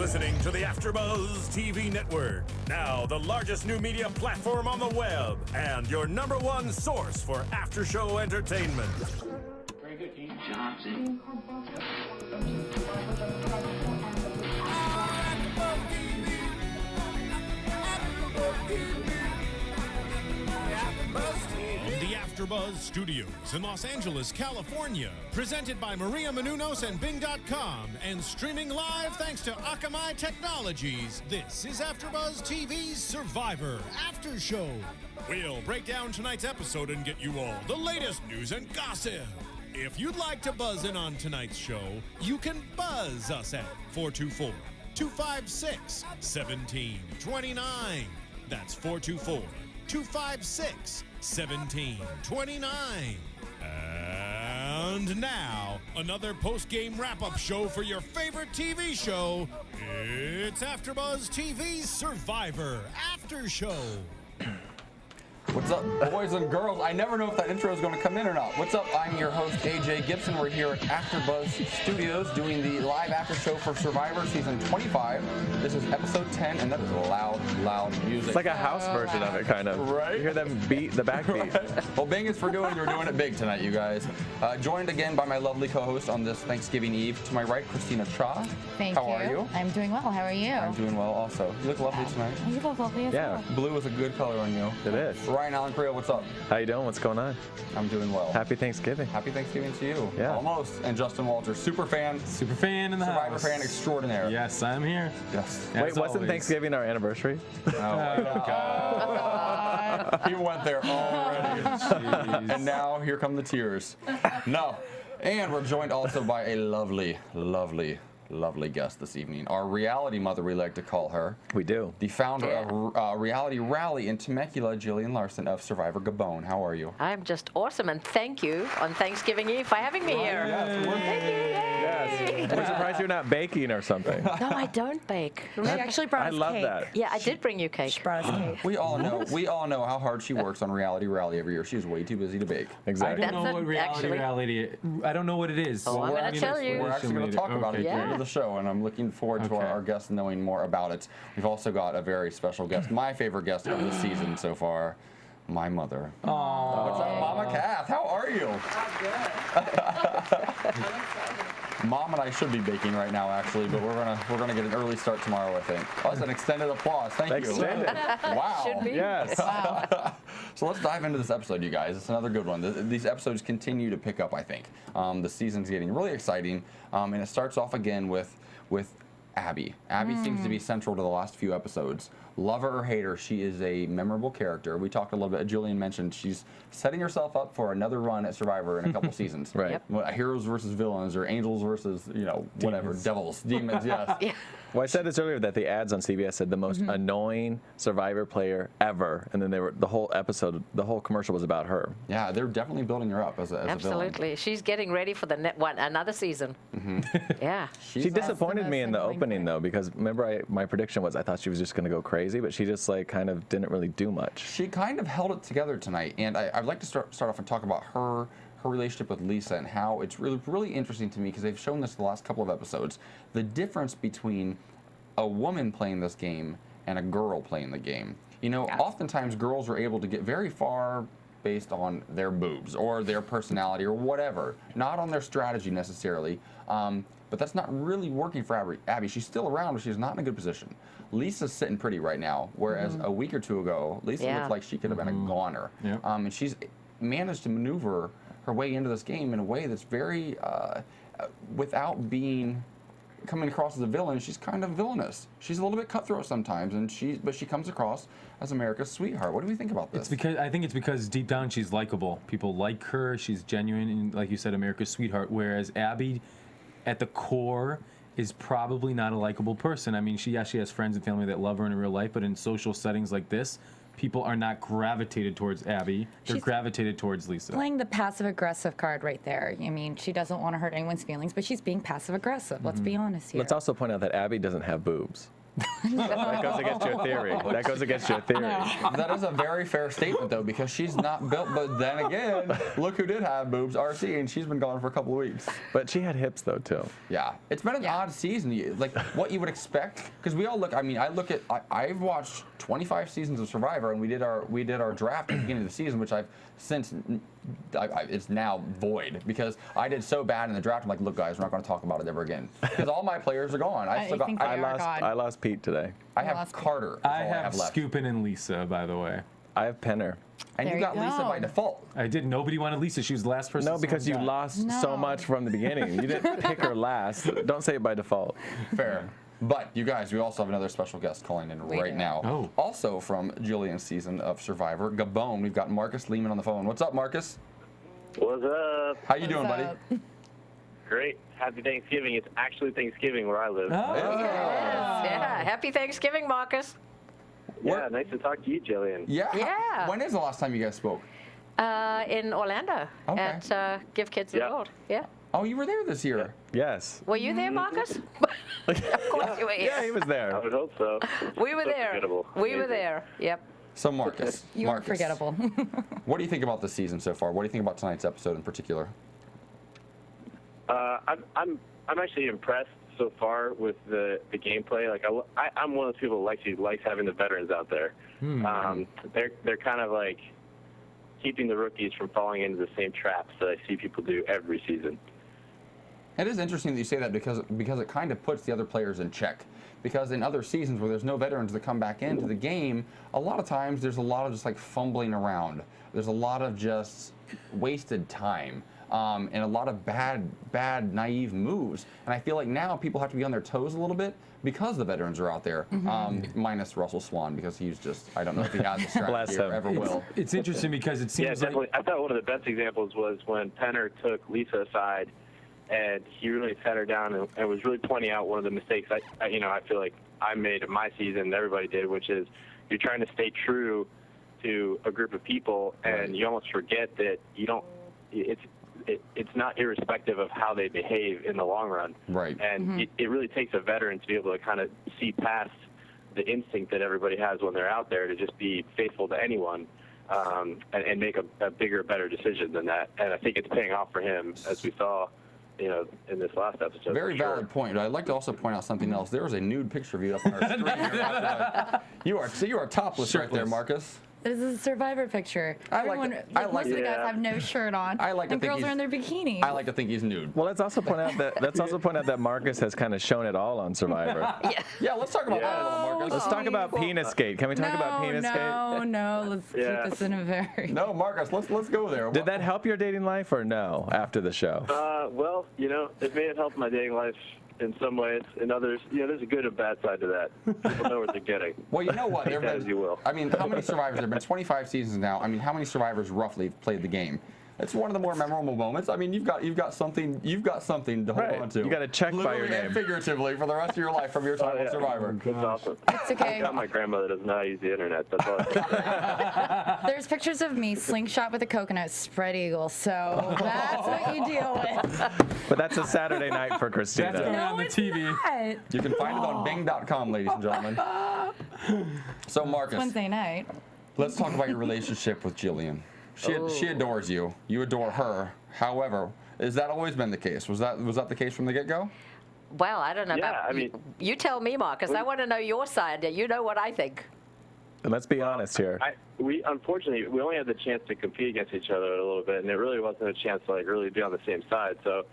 listening to the AFTERBUZZ TV network, now the largest new media platform on the web, and your #1 source for after-show entertainment. Very good, Dean Johnson. The AFTERBUZZ Studios in Los Angeles, California, presented by Maria Menounos and Bing.com, and streaming live thanks to Akamai Technologies. This is AFTERBUZZ TV's Survivor After Show. We'll break down tonight's episode and get you all the latest news and gossip. If you'd like to buzz in on tonight's show, you can buzz us at 424-256-1729. That's 424-256-1729. And now, another post-game wrap-up show for your favorite TV show. It's AFTERBUZZ TV's Survivor After Show. What's up, boys and girls? I never know if that intro is going to come in or not. What's up? I'm your host, AJ Gibson. We're here at AFTERBUZZ Studios doing the live after show for Survivor Season 25. This is episode 10, and that is loud music. It's like a house version of it, kind of. Right? You hear them beat, the backbeat. Right. Well, Bing is for doing, you're doing it big tonight, you guys. Joined again by my lovely co-host on this Thanksgiving Eve. To my right, Christina Cha. Thank How you. are you? I'm doing well. How are you? I'm doing well also. You look lovely tonight. You look lovely as Yeah. well. Blue is a good color on you. It is. Ryan Allen Carrillo, what's up? How you doing? What's going on? I'm doing well. Happy Thanksgiving. Happy Thanksgiving to you. Yeah. Almost. And Justin Walter, super fan in the Survivor house. fan extraordinaire. Yes, I'm here. Yes. Wait, As wasn't always. Thanksgiving our anniversary? Oh, God. He went there already. Jeez. And now here come the tears. No. And we're joined also by a lovely guest this evening. Our reality mother, we like to call her. We do. The founder of Reality Rally in Temecula, Gillian Larson of Survivor Gabon. How are you? I'm just awesome, and thank you on Thanksgiving Eve for having me here. Yes, we're- Thank you. Yay. Yes. We're surprised you're not baking or something. No, I don't bake. She actually brought I us love cake. that. Yeah, I did bring you She cake. brought us cake. We all know how hard she works on Reality Rally every year. She's way too busy to bake. Exactly. I don't know That's what actually- I don't know what it is. Oh, I'm we're gonna actually- tell you. We're actually going to talk about it at the end of the show, and I'm looking forward to Okay. our guests knowing more about it. We've also got a very special guest, my favorite guest of the season so far, my mother. Aww. What's up, Mama Kath? How are you? Mom and I should be baking right now, actually, but we're gonna get an early start tomorrow, I think. Oh, that's an extended applause. Thank you. Extended. Wow. Should be. Yes. So let's dive into this episode, you guys. It's another good one. These episodes continue to pick up, I think. The season's getting really exciting, and it starts off again with Abby. Abby seems to be central to the last few episodes. Love her or hate her, she is a memorable character. We talked a little bit, Julian mentioned she's setting herself up for another run at Survivor in a couple seasons. Right. Yep. Heroes versus villains, or angels versus, whatever, Demons. devils, demons, yes. Yeah. Well, I said this earlier that the ads on CBS said the most annoying Survivor player ever, and then the whole commercial was about her. Yeah, they're definitely building her up as a villain. Absolutely. She's getting ready for the another season. Yeah. She disappointed the me in the most opening annoying though, because remember my prediction was I thought she was just going to go crazy, but she just kind of didn't really do much. She kind of held it together tonight, and I'd like to start off and talk about her relationship with Lisa and how it's really interesting to me, because they've shown this the last couple of episodes, the difference between a woman playing this game and a girl playing the game. Oftentimes girls are able to get very far based on their boobs or their personality or whatever, not on their strategy necessarily. But that's not really working for Abby. She's still around, but she's not in a good position. Lisa's sitting pretty right now, whereas a week or two ago, Lisa looked like she could have been a goner. Yeah. And she's managed to maneuver her way into this game in a way that's very, without coming across as a villain, she's kind of villainous. She's a little bit cutthroat sometimes, but she comes across as America's sweetheart. What do we think about this? I think it's because deep down she's likable. People like her. She's genuine, and like you said, America's sweetheart. Whereas Abby, at the core, is probably not a likable person. I mean, she has friends and family that love her in real life, but in social settings like this, people are not gravitated towards Abby. They're She's gravitated towards Lisa. Playing the passive-aggressive card right there. I mean, she doesn't want to hurt anyone's feelings, but she's being passive-aggressive. Let's be honest here. Let's also point out that Abby doesn't have boobs. That goes against your theory. That goes against your theory. That is a very fair statement, though, because she's not built. But then again, look who did have boobs, RC, and she's been gone for a couple of weeks. But she had hips, though, too. Yeah, it's been an odd season. Like what you would expect, because we all look. I mean, I've watched 25 seasons of Survivor, and we did our draft at the beginning of the season, which I've since. It's now void because I did so bad in the draft. I'm like, look, guys, we're not going to talk about it ever again because all my players are gone. I lost Pete today. I have Carter. I have Scoopin' and Lisa, by the way. I have Penner. And There you got you Lisa go. by default. I did. Nobody wanted Lisa. She was the last person. No, because you someone got. lost No. so much from the beginning. You didn't pick her last. Don't say it by default. Fair. But you guys, we also have another special guest calling in right do. now. Oh. Also from Gillian's season of Survivor, Gabon. We've got Marcus Lehman on the phone. What's up, Marcus? What's up? How you doing, buddy? Great. Happy Thanksgiving. It's actually Thanksgiving where I live. Oh. Yeah. Happy Thanksgiving, Marcus. Yeah, nice to talk to you, Gillian. Yeah. Yeah. When is the last time you guys spoke? In Orlando Okay. at Give Kids the Yeah. World. Yeah. Oh, you were there this year. Yes. Were you there, Marcus? Of course you were here. Yeah, he was I there. would hope so. We were So there. forgettable. We were Amazing. there. Yep. So Marcus, You are Marcus, forgettable. what do you think about the season so far? What do you think about tonight's episode in particular? I'm actually impressed so far with the gameplay. Like I'm one of those people who likes having the veterans out there. They're kind of like keeping the rookies from falling into the same traps that I see people do every season. It is interesting that you say that because it kind of puts the other players in check. Because in other seasons where there's no veterans that come back into the game, a lot of times there's a lot of just like fumbling around. There's a lot of just wasted time and a lot of bad, naive moves. And I feel like now people have to be on their toes a little bit because the veterans are out there. Minus Russell Swan because he's just, I don't know if he has a strategy or ever will. It's interesting because it seems Yeah, definitely. I thought one of the best examples was when Penner took Lisa aside, and he really sat her down and was really pointing out one of the mistakes I feel like I made in my season, everybody did, which is you're trying to stay true to a group of people, and you almost forget that you don't. It's not irrespective of how they behave in the long run. Right. And it really takes a veteran to be able to kind of see past the instinct that everybody has when they're out there to just be faithful to anyone. And make a bigger, better decision than that. And I think it's paying off for him, as we saw, in this last episode. Very valid point. I'd like to also point out something else. There was a nude picture of you up on our screen. You are topless right there, Marcus. This is a Survivor picture. I like Everyone, it. I like most of the it. guys have no shirt on. I like to and think girls he's- are in their bikinis. I like to think he's nude. Well, let's also point out that Marcus has kind of shown it all on Survivor. Yeah, let's talk about that a little, Marcus. Let's talk about penis skate. Can we talk about penis skate? No, let's keep this in a very. No, Marcus, let's go there. Did that help your dating life or no after the show? Well, it may have helped my dating life in some ways. In others, there's a good and bad side to that. People know what they're getting. Well, you know what? Take that as you will. I mean, how many survivors? There have been 25 seasons now. I mean, how many survivors roughly have played the game? It's one of the more memorable moments. I mean, you've got something to hold on to. You got a check by your Literally name. and figuratively for the rest of your life from your time on Survivor. That's awesome. It's okay. I got my grandmother doesn't know how to use the internet. That's all. There's pictures of me slingshot with a coconut spread eagle, so that's what you deal with. But that's a Saturday night for That's Christina. going on the it's TV. not. You can find it on Bing.com, ladies and gentlemen. So, Marcus, Wednesday night. let's talk about your relationship with Gillian. She adores you. You adore her. However, has that always been the case? Was that the case from the get-go? Well, I don't know Yeah, about I mean- you tell me, Marcus. I want to know your side. You know what I think. And let's be honest here. Unfortunately, we only had the chance to compete against each other a little bit, and it really wasn't a chance to really be on the same side. So,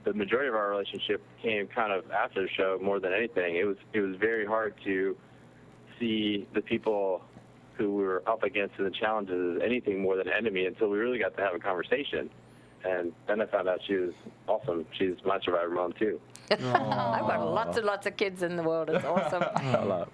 the majority of our relationship came kind of after the show more than anything. It was very hard to see the people who we were up against in the challenges as anything more than an enemy until we really got to have a conversation. And then I found out she was awesome. She's my Survivor mom, too. I've got lots and lots of kids in the world. It's awesome.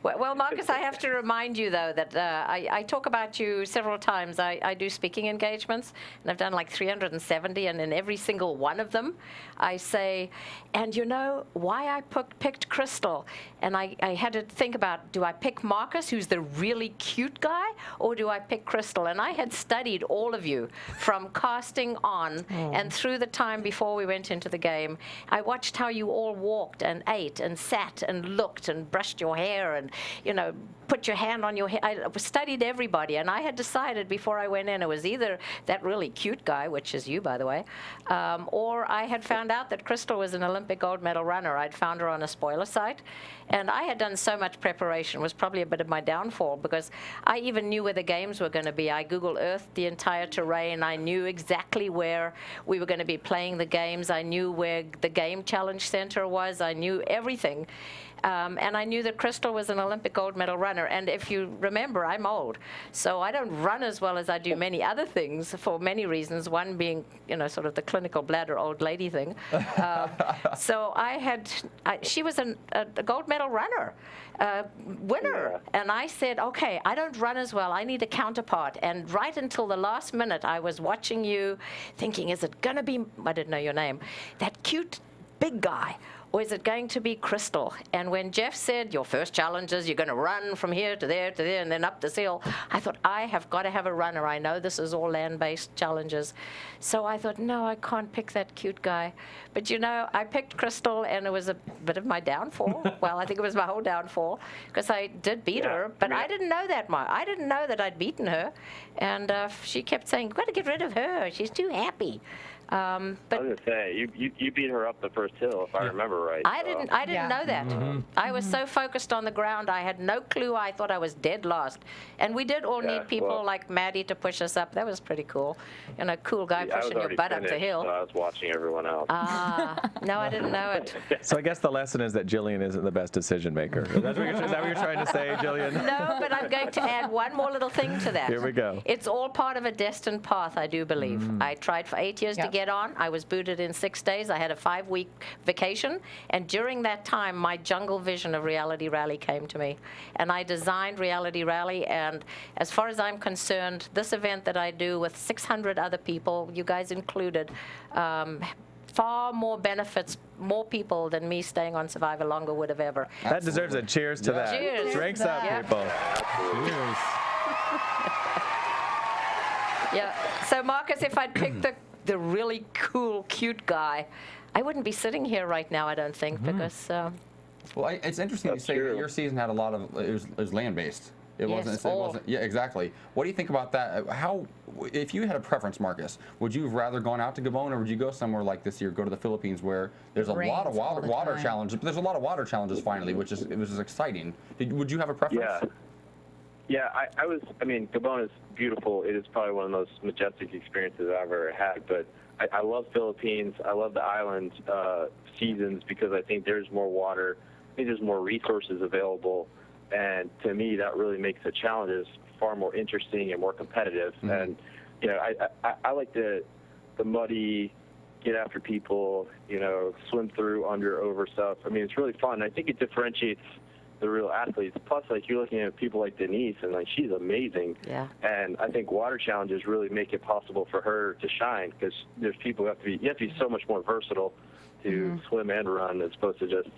Well, Marcus, I have to remind you, though, that I talk about you several times. I do speaking engagements, and I've done like 370, and in every single one of them, I say, and you know why I picked Crystal? And I had to think about, do I pick Marcus, who's the really cute guy, or do I pick Crystal? And I had studied all of you from casting on And through the time before we went into the game, I watched how you all walked and ate and sat and looked and brushed your hair and, you know, put your hand on your head. I studied everybody, and I had decided before I went in it was either that really cute guy, which is you, by the way, or I had found out that Crystal was an Olympic gold medal runner. I'd found her on a spoiler site, and I had done so much preparation. It was probably a bit of my downfall because I even knew where the games were going to be. I Google Earthed the entire terrain. I knew exactly where we were going to be playing the games. I knew where the Game Challenge Center was. I knew everything. And I knew that Crystal was an Olympic gold medal runner. And if you remember, I'm old, so I don't run as well as I do many other things for many reasons, one being, you know, sort of the clinical bladder old lady thing. So she was a gold medal runner, winner. Yeah. And I said, okay, I don't run as well. I need a counterpart. And right until the last minute, I was watching you thinking, is it going to be, I didn't know your name, that cute big guy? Or is it going to be Crystal? And when Jeff said, your first challenge is you're going to run from here to there, and then up this hill, I thought, I have got to have a runner. I know this is all land-based challenges. So I thought, no, I can't pick that cute guy. But, you know, I picked Crystal, and it was a bit of my downfall. Well, I think it was my whole downfall, because I did beat her. But I didn't know that, I didn't know that I'd beaten her. And she kept saying, you've got to get rid of her. She's too happy. But I was going to say, you beat her up the first hill, if I remember right. I didn't know that. I was so focused on the ground, I had no clue. I thought I was dead last. And we did all need people like Maddie to push us up. That was pretty cool. You know, cool guy pushing your butt up the hill. So I was watching everyone else. No, I didn't know it. So I guess the lesson is that Gillian isn't the best decision maker. Is that what you're trying to say, Gillian? No, but I'm going to add one more little thing to that. Here we go. It's all part of a destined path, I do believe. I tried for 8 years to get on. I was booted in 6 days. I had a 5-week vacation. And during that time, my jungle vision of Reality Rally came to me. And I designed Reality Rally. And as far as I'm concerned, this event that I do with 600 other people, you guys included, far more benefits more people than me staying on Survivor longer would have ever. That deserves a cheers to that. Cheers. Drinks up, people. Cheers. Yeah. So, Marcus, if I'd picked the really cool, cute guy, I wouldn't be sitting here right now, I don't think, because... Well, it's interesting you say that your season had a lot of, it was land-based. It wasn't, yeah, exactly. What do you think about that? How, if you had a preference, Marcus, would you have rather gone out to Gabon, or would you go somewhere like this year, go to the Philippines, where there's a lot of water challenges, but there's a lot of water challenges finally, which is exciting. Would you have a preference? Yeah, I mean, Gabon is beautiful. It is probably one of the most majestic experiences I've ever had, but I love Philippines. I love the island seasons because I think there's more water. I think there's more resources available. And to me, that really makes the challenges far more interesting and more competitive. Mm-hmm. And, you know, I like the muddy, get after people, you know, swim through, under, over stuff. I mean, it's really fun. I think it differentiates the real athletes. Plus, like, you're looking at people like Denise, and, like, she's amazing. Yeah. And I think water challenges really make it possible for her to shine, because there's people who you have to be so much more versatile to swim and run as opposed to just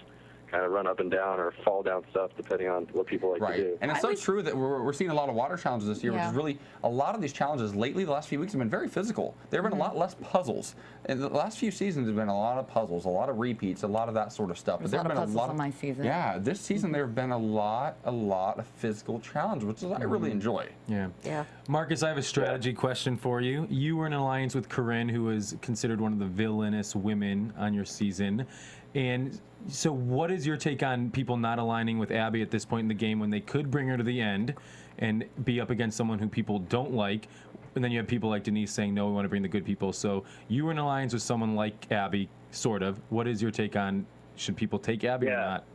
kind of run up and down or fall down stuff, depending on what people like to do. And it's so true that we're seeing a lot of water challenges this year, which is really, a lot of these challenges lately, the last few weeks, have been very physical. There have been a lot less puzzles. And the last few seasons have been a lot of puzzles, a lot of repeats, a lot of that sort of stuff. There's a lot of puzzles on my season. Yeah, this season there have been a lot of physical challenges, which I really enjoy. Yeah. Marcus, I have a strategy question for you. You were in an alliance with Corinne, who is considered one of the villainous women on your season. And so what is your take on people not aligning with Abby at this point in the game when they could bring her to the end and be up against someone who people don't like? And then you have people like Denise saying, no, we want to bring the good people. So you were in an alliance with someone like Abby, sort of. What is your take on, should people take Abby or not?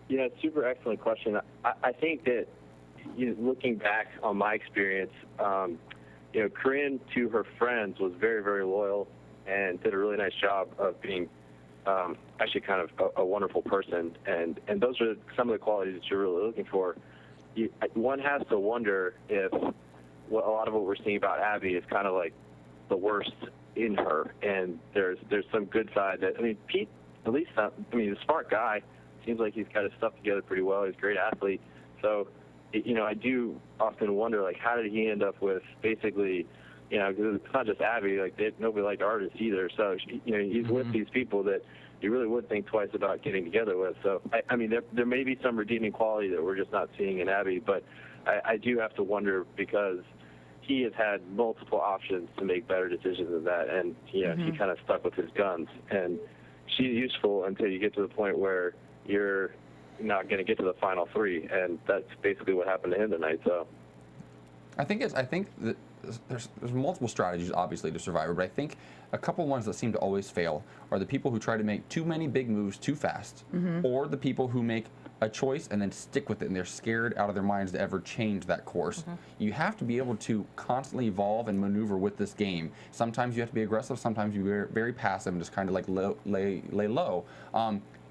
Yeah, super excellent question. I think that, looking back on my experience, Corinne, to her friends, was very, very loyal and did a really nice job of being actually kind of a wonderful person. And those are some of the qualities that you're really looking for. One has to wonder if a lot of what we're seeing about Abby is kind of like the worst in her. And there's some good side that, Pete, at least, he's a smart guy. Seems like he's got his stuff together pretty well. He's a great athlete. So, I do often wonder, like, how did he end up with basically, You know, because it's not just Abby. Like nobody liked artists either. So you know, he's with these people that you really would think twice about getting together with. So I mean, there may be some redeeming quality that we're just not seeing in Abby, but I do have to wonder because he has had multiple options to make better decisions than that, and you know, he kind of stuck with his guns. And she's useful until you get to the point where you're not going to get to the final three, and that's basically what happened to him tonight. So I think that there's multiple strategies, obviously, to Survivor, but I think a couple ones that seem to always fail are the people who try to make too many big moves too fast, or the people who make a choice and then stick with it, and they're scared out of their minds to ever change that course. You have to be able to constantly evolve and maneuver with this game. Sometimes you have to be aggressive, sometimes you are very passive and just kind of like lay low.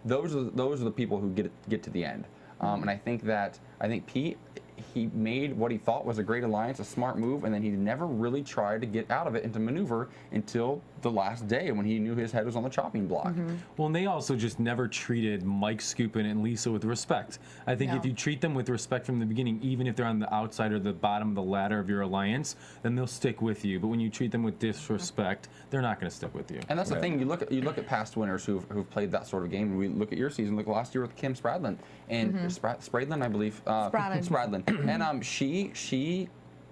Those are the people who get to the end. And I think Pete, he made what he thought was a great alliance, a smart move, and then he never really tried to get out of it and to maneuver until the last day when he knew his head was on the chopping block. Well, and they also just never treated Mike Skupin and Lisa with respect. I think if you treat them with respect from the beginning, even if they're on the outside or the bottom of the ladder of your alliance, then they'll stick with you. But when you treat them with disrespect, they're not going to stick with you. And that's the thing. You look at past winners who've played that sort of game. And we look at your season. Look last year with Kim Spradlin and Spradlin, I believe. Spradlin. And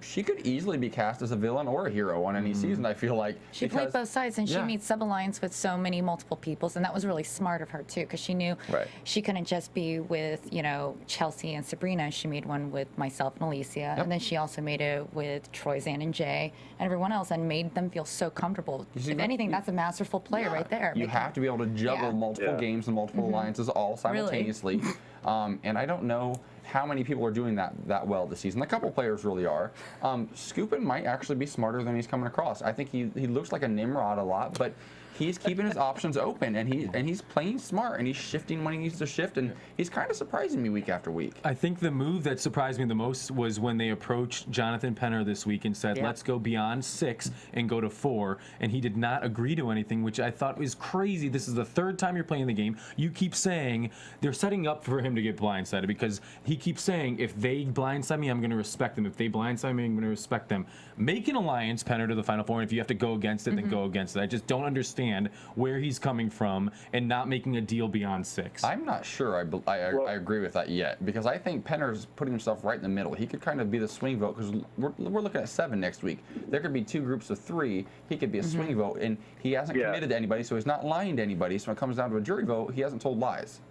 she could easily be cast as a villain or a hero on any season, I feel like. She played both sides, and she made sub-alliance with so many multiple peoples, and that was really smart of her, too, because she knew she couldn't just be with, you know, Chelsea and Sabrina. She made one with myself and Alicia, and then she also made it with Troy, Zan, and Jay, and everyone else, and made them feel so comfortable. If anything, that's a masterful player right there. You have to be able to juggle multiple games and multiple alliances all simultaneously. Really? And I don't know how many people are doing that well this season. A couple players really are. Skupin might actually be smarter than he's coming across. I think he looks like a Nimrod a lot, but he's keeping his options open, and he's playing smart, and he's shifting when he needs to shift, and he's kind of surprising me week after week. I think the move that surprised me the most was when they approached Jonathan Penner this week and said, let's go beyond 6 and go to 4, and he did not agree to anything, which I thought was crazy. This is the third time you're playing the game. You keep saying they're setting up for him to get blindsided, because he keeps saying, if they blindside me, I'm going to respect them. If they blindside me, I'm going to respect them. Make an alliance, Penner, to the Final Four, and if you have to go against it, then go against it. I just don't understand where he's coming from and not making a deal beyond 6. I'm not sure I agree with that yet, because I think Penner's putting himself right in the middle. He could kind of be the swing vote, because we're looking at 7 next week. There could be 2 groups of 3. He could be a swing vote, and he hasn't committed to anybody, so he's not lying to anybody. So when it comes down to a jury vote, he hasn't told lies.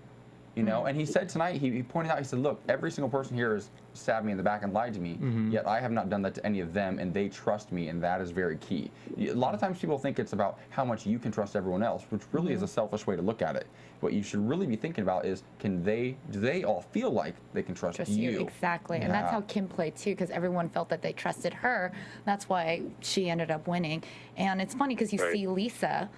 You know, and he said tonight, he pointed out, he said, look, every single person here has stabbed me in the back and lied to me, yet I have not done that to any of them, and they trust me, and that is very key. A lot of times people think it's about how much you can trust everyone else, which really is a selfish way to look at it. What you should really be thinking about is, do they all feel like they can trust you? Exactly, and that's how Kim played too, because everyone felt that they trusted her. That's why she ended up winning. And it's funny because you see Lisa,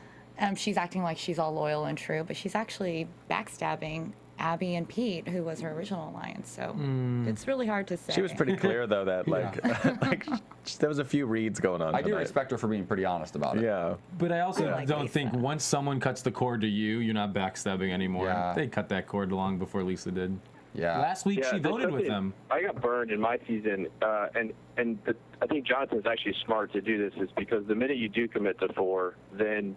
she's acting like she's all loyal and true, but she's actually backstabbing Abby and Pete, who was her original alliance. So it's really hard to say. She was pretty clear, though, that there was a few reads going on. I do respect her for being pretty honest about it. Yeah, but I also don't think once someone cuts the cord to you, you're not backstabbing anymore. Yeah. They cut that cord long before Lisa did. Yeah. Last week she voted with them. I got burned in my season, and I think Jonathan's actually smart to do this, is because the minute you do commit to 4, then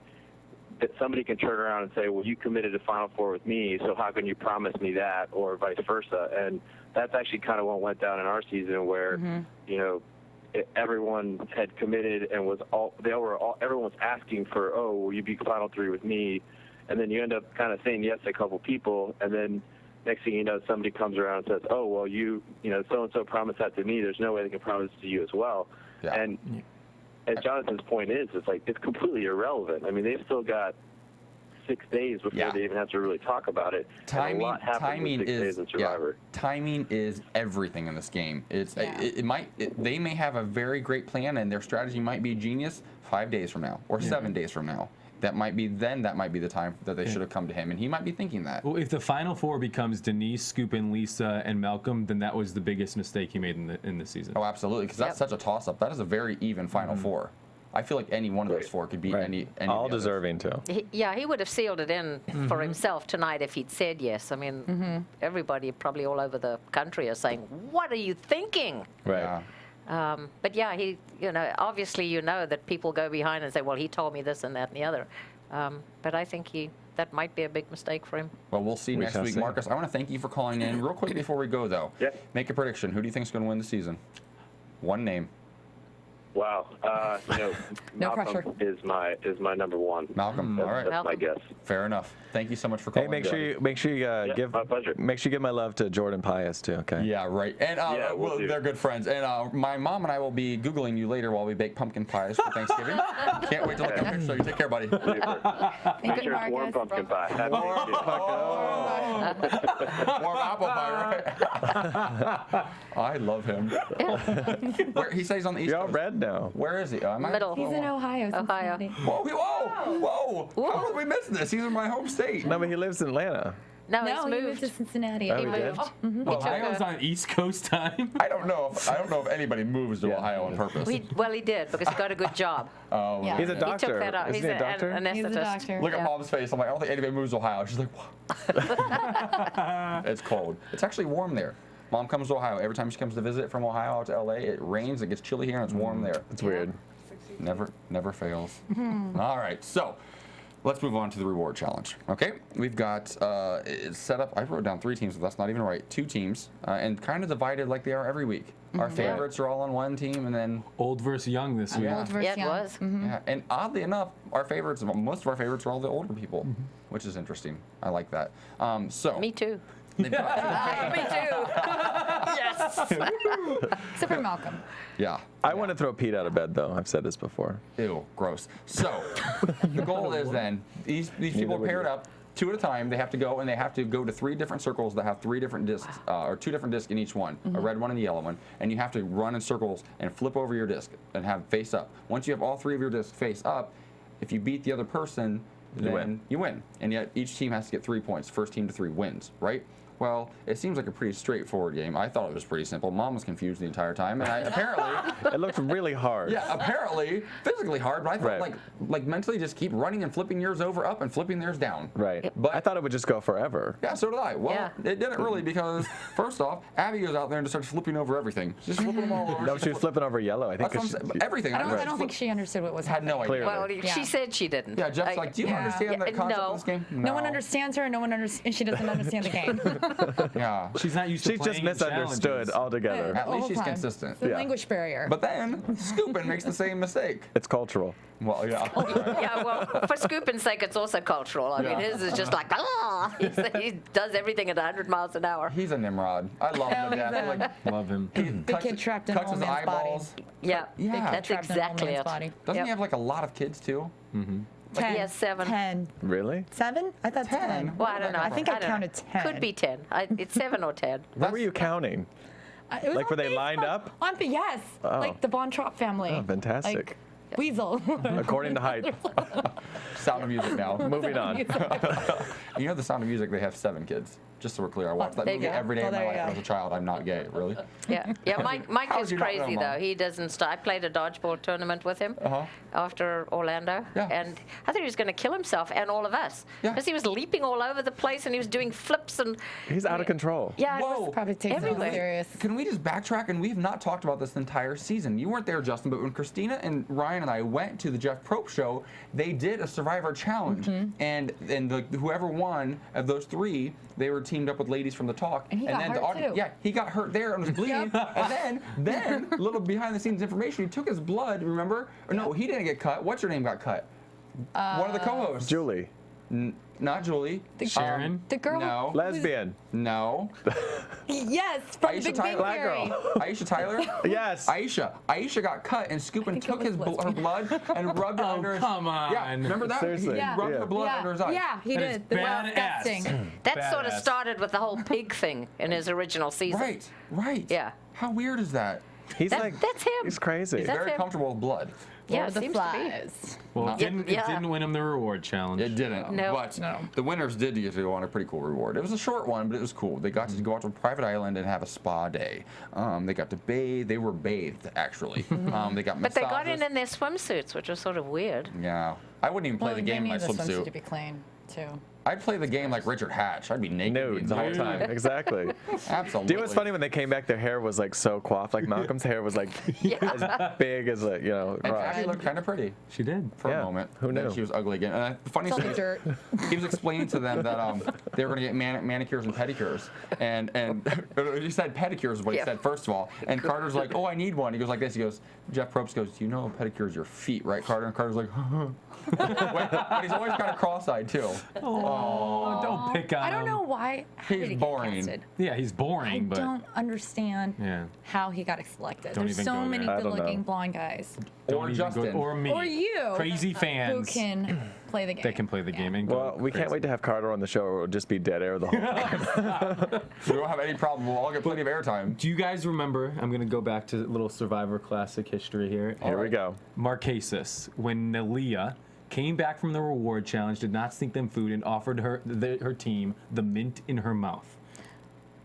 that somebody can turn around and say, well, you committed to Final Four with me, so how can you promise me that, or vice versa? And that's actually kind of what went down in our season, where you know, everyone had committed and everyone was asking for, oh, will you be Final 3 with me? And then you end up kind of saying yes to a couple people, and then next thing you know, somebody comes around and says, oh, well, you know, so and so promised that to me. There's no way they can promise to you as well. Yeah. And Jonathan's point is, it's like, it's completely irrelevant. I mean, they've still got 6 days before they even have to really talk about it. Timing in 6 days in Survivor. Timing is everything in this game. It's they may have a very great plan, and their strategy might be genius 5 days from now or 7 days from now. That might be the time that they should have come to him, and he might be thinking that. Well, if the Final Four becomes Denise, Skupin, Lisa, and Malcolm, then that was the biggest mistake he made in the season. Oh, absolutely, because that's such a toss-up. That is a very even Final Four. I feel like any one of those 4 could beat any all deserving too. He would have sealed it in for himself tonight if he'd said yes. I mean, everybody probably all over the country are saying, "What are you thinking?" Right. But yeah, he, obviously that people go behind and say, well, he told me this and that and the other. But I think that might be a big mistake for him. Well, we'll see next week. Marcus, I want to thank you for calling in. Real quick before we go, though, make a prediction. Who do you think is going to win the season? One name. Wow. Malcolm is my number one. Malcolm. All right. That's my guess. Fair enough. Thank you so much for calling. Hey, make sure you give my pleasure. Make sure you give my love to Jordan Pius too. Okay. Yeah, right. And they're good friends. And my mom and I will be Googling you later while we bake pumpkin pies for Thanksgiving. Can't wait to look at the picture. You take care, buddy. Make sure it's warm pumpkin pie. Warm apple pie, right? I love him. He says on the East You're all Coast. red now. Where is he? Middle. He's in Ohio. Cincinnati. Whoa! How did we miss this? He's in my home state. No, but he lives in Atlanta. No, No, he's he moved. moved to Cincinnati. Oh, He he did? moved. Ohio's on East Coast time. I don't know if anybody moves to Ohio on purpose. Well, he did because he got a good job. Oh, Yeah. He's a He doctor. took that out. Isn't He's he a doctor? an He's a anesthetist. doctor. Look at Mom's face. I'm like, I don't think anybody moves to Ohio. She's like, what? It's cold. It's actually warm there. Mom comes to Ohio. Every time she comes to visit from Ohio out to LA, it rains, it gets chilly here, and it's warm there. It's weird. Never fails. All right, so let's move on to the reward challenge. Okay, we've got it's set up. I wrote down 3 teams, but that's not even right. 2 teams, and kind of divided like they are every week. Our favorites are all on one team, and then Old versus young this week. Yeah. Old versus Yeah, it young. was. yeah. And oddly enough, most of our favorites are all the older people, which is interesting. I like that. So Me too. they've got- Me too. Yes. Except for Malcolm. yeah. I want to throw Pete out of bed though. I've said this before. Ew, gross. So the goal is then these people are would paired you. up 2 at a time. They have to go and they have to go to 3 different circles that have 3 different discs or 2 different discs in each one, a red one and a yellow one, and you have to run in circles and flip over your disc and have face up. Once you have all 3 of your discs face up, if you beat the other person, then you win. And yet each team has to get 3 points. First team to 3 wins, right? Well, it seems like a pretty straightforward game. I thought it was pretty simple. Mom was confused the entire time, and apparently, It looked really hard. yeah, apparently physically hard. But I thought Right. like mentally, just keep running and flipping yours over up and flipping theirs down. Right. But I thought it would just go forever. yeah, so did I. Well, Yeah. it didn't really because first off, Abby goes out there and just starts flipping over everything. Just flipping them all over. No, she was flipping over yellow. I think. That's what I'm 'cause saying. she- Everything. I don't think she understood what was had no idea. Clearly. Well, Yeah. she said she didn't. Yeah, Jeff's like, do you Yeah. understand the Yeah, concept no. of this game? No one understands her, and she doesn't understand the game. Yeah. She's not used to She just playing in misunderstood challenges. altogether. At The least whole she's time. consistent. The Yeah. language barrier. But then Scoopin makes the same mistake. It's cultural. Well, yeah. Yeah, well, for Scoopin's sake, it's also cultural. I mean, Yeah. his is just like, he does everything at 100 miles an hour. He's a Nimrod. I love him to death. Like, Love him. The kid trapped in a cuts old his man's body. eyeballs. Yeah, Yeah. that's Trapped in a old exactly man's it. body. Doesn't Yep. he have like a lot of kids too? 10. He has 7. 10. Really? 7? I thought 10. Well, I don't know. I think I don't know. counted 10. Could be 10. It's 7 or 10. What were you counting? It was Like, on were they lined Facebook. up? Yes. Oh. Like the Von Trapp family. Oh, fantastic. Like Weasel. According to height. Sound of Music now. Moving on. You know, The Sound of Music, they have 7 kids. Just so we're clear, I watched that there you movie go. every day Well, of my there life you when I go. was a child. I'm not gay, really. Yeah, Mike How is did you not know, crazy, Mom? though. He doesn't stop. I played a dodgeball tournament with him after Orlando. Yeah. And I thought he was going to kill himself and all of us. Yeah. Because he was leaping all over the place and he was doing flips and... He's out of control. Yeah, it Whoa. was Probably takes it everywhere. serious. Can we just backtrack? And we have not talked about this the entire season. You weren't there, Justin, but when Christina and Ryan and I went to the Jeff Probst show, they did a Survivor challenge. And whoever won of those 3, they were teamed up with ladies from the Talk. And he got then hurt, the audience, too. yeah, he got hurt there and was bleeding. And then a little behind the scenes information, he took his blood, remember? Or no, he didn't get cut. What's your name got cut? One of the co-hosts. Julie. Not Julie. Sharon? The girl. No. Lesbian. No. Yes, from Aisha the Big Bang Tyler? Theory. Aisha Tyler? Yes. Aisha got cut and Scoopin think it took was her blood and rubbed it Oh, under his... come Yeah, on. remember that? Seriously. He Yeah. rubbed her blood Yeah, under his eyes. yeah, he That is did. That's badass. disgusting. That sort of Badass. started with the whole pig thing in his original season. Right. Yeah. How weird is that? He's That- like, that's him. he's crazy. He's That's very him. comfortable with blood. Yeah, Lord of the seems to be. Flies. Well, it Yeah. didn't win him the reward challenge. It didn't. No. But No. the winners did get to go on a pretty cool reward. It was a short one, but it was cool. They got to go out to a private island and have a spa day. They got to bathe. They were bathed, actually. They got But massages. they got in their swimsuits, which was sort of weird. Yeah. I wouldn't even play Well, the they game in my need the swimsuit swimsuit. to be clean, too. I'd play the game like Richard Hatch. I'd be naked Nudes the whole time. Exactly. Absolutely. Do you know what's funny? When they came back, their hair was like so coiffed. Like Malcolm's hair was like as big as a, And Abby looked kind of pretty. She did. For a moment. Who knew? Then she was ugly again. And the funny thing is, dirt. he was explaining to them that they were going to get manicures and pedicures. And he said pedicures is what he said, first of all. And Carter's like, oh, I need one. He goes like this. He goes, Jeff Probst goes, you know a pedicure is your feet, right, Carter? And Carter's like, but he's always kind of cross-eyed, too. Oh, don't pick on him. I don't know why. How did he He's get boring. casted? Yeah, he's boring, I but don't understand Yeah. how he got selected. Don't There's even so go many there. I don't good-looking know. blonde guys Or Justin. or me, or you crazy who fans can play the game. They can play the game. And Well, go we can't crazy. wait to have Carter on the show, or it'll just be dead air the whole time. We don't have any problem. We'll all get plenty of airtime. Do you guys remember? I'm gonna go back to a little Survivor Classic history here. Here we go. Marquesas, when Nalia came back from the reward challenge, did not sneak them food, and offered her team the mint in her mouth.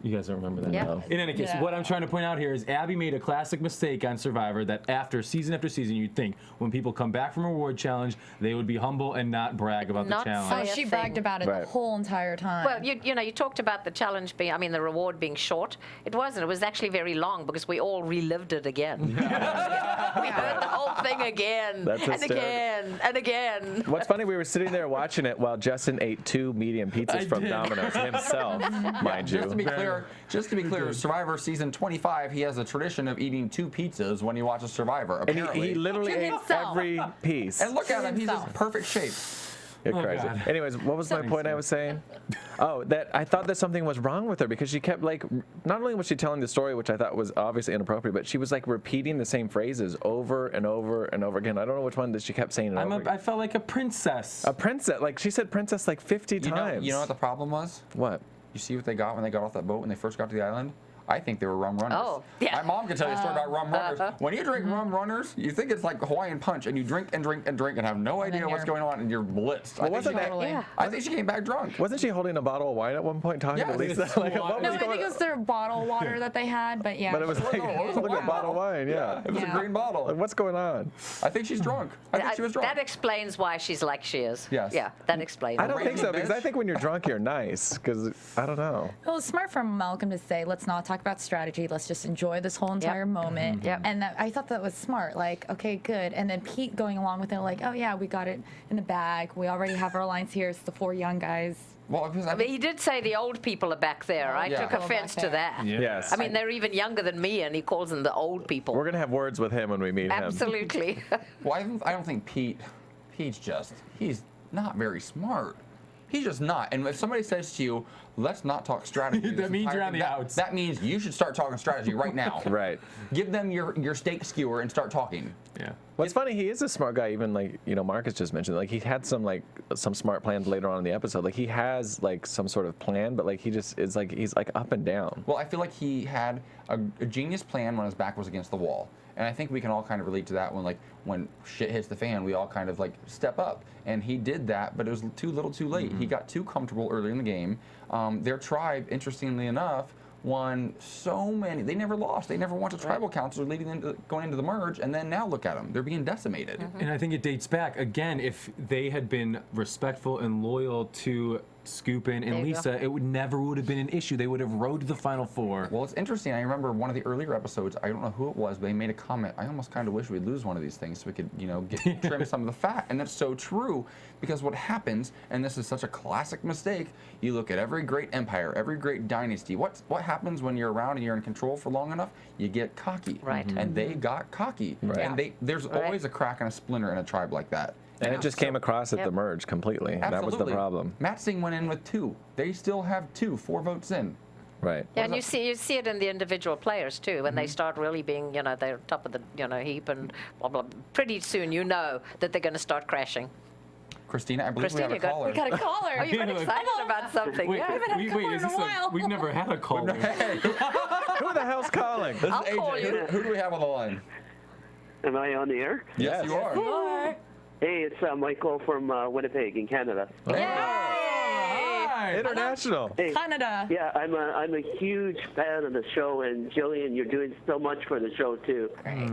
You guys don't remember that? Yeah. No. In any case, Yeah. what I'm trying to point out here is Abby made a classic mistake on Survivor that after season, you'd think when people come back from a reward challenge, they would be humble and not brag about Not the Oh, challenge. say- she thing. bragged about it Right. the whole entire time. Well, you talked about the challenge being, the reward being short. It wasn't. It was actually very long because we all relived it again. We heard the whole thing again That's and hysterical. again and again. What's funny, we were sitting there watching it while Justin ate 2 medium pizzas I from did. Domino's himself, mind you. Just to be clear, Survivor season 25, he has a tradition of eating 2 pizzas when he watches Survivor. And Apparently. he literally To ate himself. every piece. And look at him, he's in himself. perfect shape. You're Oh, crazy. God. Anyways, what was my point I was saying? Oh, that I thought that something was wrong with her because she kept not only was she telling the story, which I thought was obviously inappropriate, but she was repeating the same phrases over and over and over again. I don't know which one that she kept saying it over again. I felt like a princess. A princess, she said princess 50 You times. know what the problem was? What? You see what they got when they got off that boat when they first got to the island? I think they were rum runners. Oh, yeah. My mom can tell you a story about rum runners. When you drink rum runners, you think it's like Hawaiian punch, and you drink and drink and drink and have no idea what's going on, and you're blitzed. Well, wasn't that? Totally. Yeah. I think she came back drunk. Wasn't she holding a bottle of wine at one point talking Yeah, to Lisa? it's What no, was I think going it was their bottle water that they had, but yeah. But it was like, No, it was a look at wine a bottle of wine, yeah. It was a Yeah. green bottle. What's going on? I think she's drunk. I think she was drunk. That explains why she's like she is. Yes. Yeah, that explains. I don't think so, Raging because I bitch. think when you're drunk, you're nice. Because I don't know. It was smart from Malcolm to say, let's not talk about strategy. Let's just enjoy this whole entire moment. Yep. And I thought that was smart. Okay, good. And then Pete going along with it, oh, yeah, we got it in the bag. We already have our lines here. It's the 4 young guys. Well, because But he did say the old people are back there. I Yeah. took People are offense back to there. that. Yeah. Yes. They're even younger than me, and he calls them the old people. We're going to have words with him when we meet him. Absolutely. well, I don't think Pete's he's not very smart. He's just not. And if somebody says to you, let's not talk strategy. That this means you're entire on the thing, outs. That means you should start talking strategy right now. Right. Give them your steak skewer and start talking. Yeah. What's funny, he is a smart guy. Even Marcus just mentioned, he had some smart plans later on in the episode. He has some sort of plan, but he just is he's up and down. Well, I feel like he had a genius plan when his back was against the wall. And I think we can all kind of relate to that when shit hits the fan, we all kind of step up. And he did that, but it was too little too late. He got too comfortable early in the game. Their tribe, interestingly enough, won so many. They never lost. They never won to tribal council going into the merge, and then now look at them. They're being decimated. And I think it dates back again. If they had been respectful and loyal to Scoopin and There you Lisa, it never would have been an issue. They would have rode to the Final Four. Well, it's interesting. I remember one of the earlier episodes. I don't know who it was, but they made a comment. I almost kind of wish we'd lose one of these things so we could, trim some of the fat. And that's so true, because what happens, and this is such a classic mistake. You look at every great empire, every great dynasty. What happens when you're around and you're in control for long enough? You get cocky. Right. And they got cocky. Right. And there's Right. always a crack and a splinter in a tribe like that. And it just came across at Yep. the merge completely. Absolutely. That was the problem. Matt Singh went in with 2. They still have 4 votes in. Right. Yeah, and you see it in the individual players too when they Mm-hmm. start really being, they're top of the heap and blah blah. Pretty soon you know that they're going to start crashing. Christina, I believe Christina, we have a caller. We got a caller. Oh, you've been excited about something. Wait, Yeah. is this we've never had a caller. Who the hell's calling? This I'll is AJ. call you. Who do we have on the line? Am I on the air? Yes, you are. Hey, it's Michael from Winnipeg in Canada. Yay! Hi. right. International. Hey, Canada. Yeah, I'm a huge fan of the show, and Gillian, you're doing so much for the show too.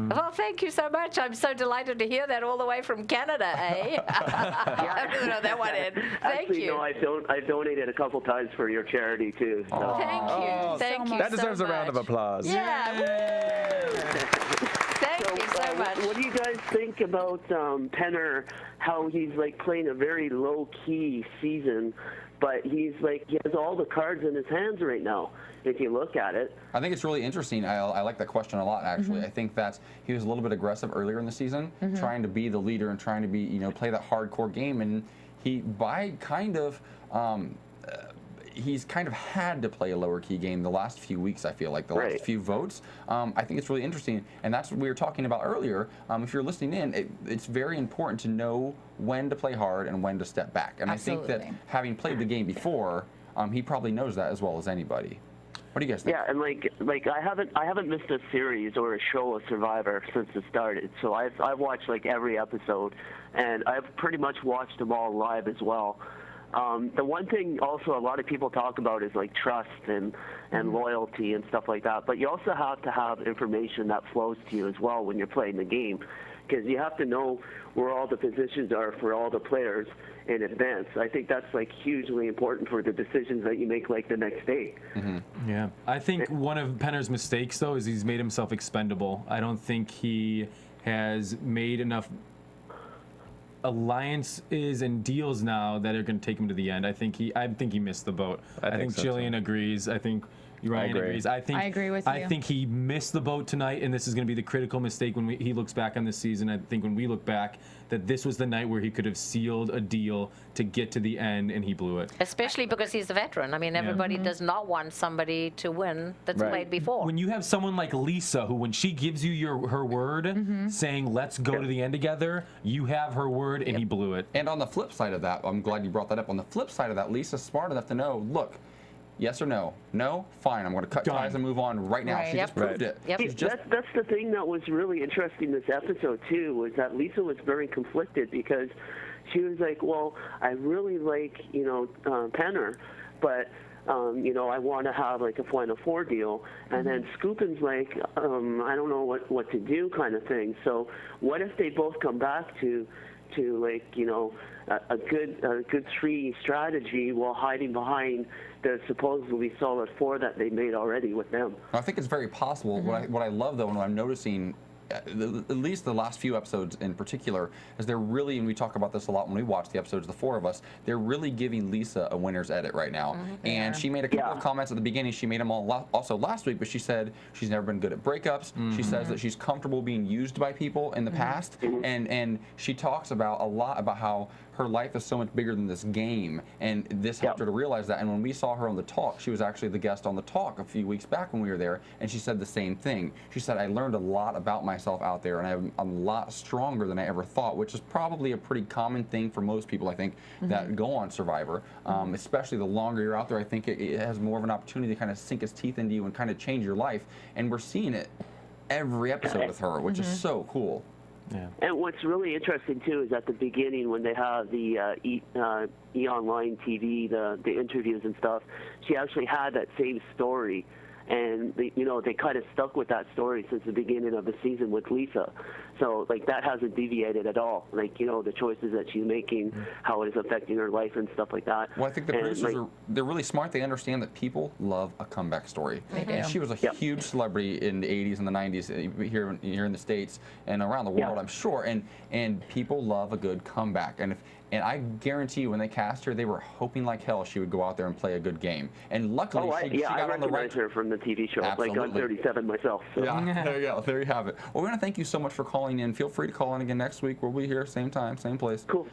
Well, thank you so much. I'm so delighted to hear that all the way from Canada, eh? I didn't know that one in. Thank Actually, you. no, I've donated a couple times for your charity too. So. Thank you. Thank you That so deserves a round of much. applause. Yeah. Woo! Thank you so much. What do you guys think about Penner? How he's like playing a very low-key season, but he has all the cards in his hands right now. If you look at it, I think it's really interesting. I like that question a lot, actually. I think that he was a little bit aggressive earlier in the season, trying to be the leader and trying to be, play that hardcore game. And he's kind of had to play a lower key game the last few weeks, I feel like, the last few votes. I think it's really interesting. And that's what we were talking about earlier. If you're listening in, it's very important to know when to play hard and when to step back. And Absolutely. I think that having played the game before, he probably knows that as well as anybody. What do you guys think? yeah, and like I haven't missed a series or a show of Survivor since it started. So I've watched like every episode, and I've pretty much watched them all live as well. The one thing also a lot of people talk about is like trust and loyalty and stuff like that. But you also have to have information that flows to you as well when you're playing the game, because you have to know where all the positions are for all the players in advance. I think that's like hugely important for the decisions that you make like the next day. Yeah. I think one of Penner's mistakes, though, is he's made himself expendable. I don't think he has made enough alliances and deals now that are going to take him to the end. I think he missed the boat. I think so, Gillian agrees. I think Ryan agree. agrees. I agree with I you. think he missed the boat tonight, and this is going to be the critical mistake when he looks back on this season. I think when we look back, that this was the night where he could have sealed a deal to get to the end, and he blew it. Especially because he's a veteran. I mean, everybody does not want somebody to win that's Right. played before. When you have someone like Lisa, who when she gives you her word, saying let's go to the end together, you have her word, and he blew it. And on the flip side of that, I'm glad you brought that up. On the flip side of that, Lisa's smart enough to know, look, yes or no? No? Fine, I'm going to cut Done. ties and move on right now. Right. She just Yep. proved it. Yep. She's just, That's the thing that was really interesting this episode too, was that Lisa was very conflicted, because she was like, well, I really like Penner, but I want to have like a Final Four deal. And then Scoopin's like, I don't know what to do, kind of thing. So what if they both come back to like a good three strategy while hiding behind the supposedly solid four that they made already with them? I think it's very possible. What I love, though, and what I'm noticing, at least the last few episodes in particular, is they're really, and we talk about this a lot when we watch the episodes, the four of us, they're really giving Lisa a winner's edit right now. And she made a couple of comments at the beginning. She made them all also last week, but she said she's never been good at breakups. She says that she's comfortable being used by people in the past. And she talks about a lot about how her life is so much bigger than this game, and this helped her to realize that. And when we saw her on The Talk, she was actually the guest on The Talk a few weeks back when we were there, and she said the same thing. She said, I learned a lot about myself out there, and I'm a lot stronger than I ever thought, which is probably a pretty common thing for most people, I think, that go on Survivor. Especially the longer you're out there, I think it has more of an opportunity to kind of sink its teeth into you and kind of change your life. And we're seeing it every episode with her, which is so cool. Yeah. And what's really interesting too is at the beginning when they have the Online TV, the interviews and stuff, she actually had that same story, and they kind of stuck with that story since the beginning of the season with Lisa. So like that hasn't deviated at all. Like the choices that she's making, how it is affecting her life and stuff like that. Well, I think the producers they're really smart. They understand that people love a comeback story. And she was a huge celebrity in the 80s and the 90s here in the States and around the world, I'm sure. And people love a good comeback. And I guarantee you, when they cast her, they were hoping like hell she would go out there and play a good game. And luckily, she got I on the right. recognize her from the TV show. Absolutely. Like I'm 37 myself. So. Yeah, there you go. There you have it. Well, we want to thank you so much for calling in. Feel free to call in again next week. We'll be here, same time, same place. Cool.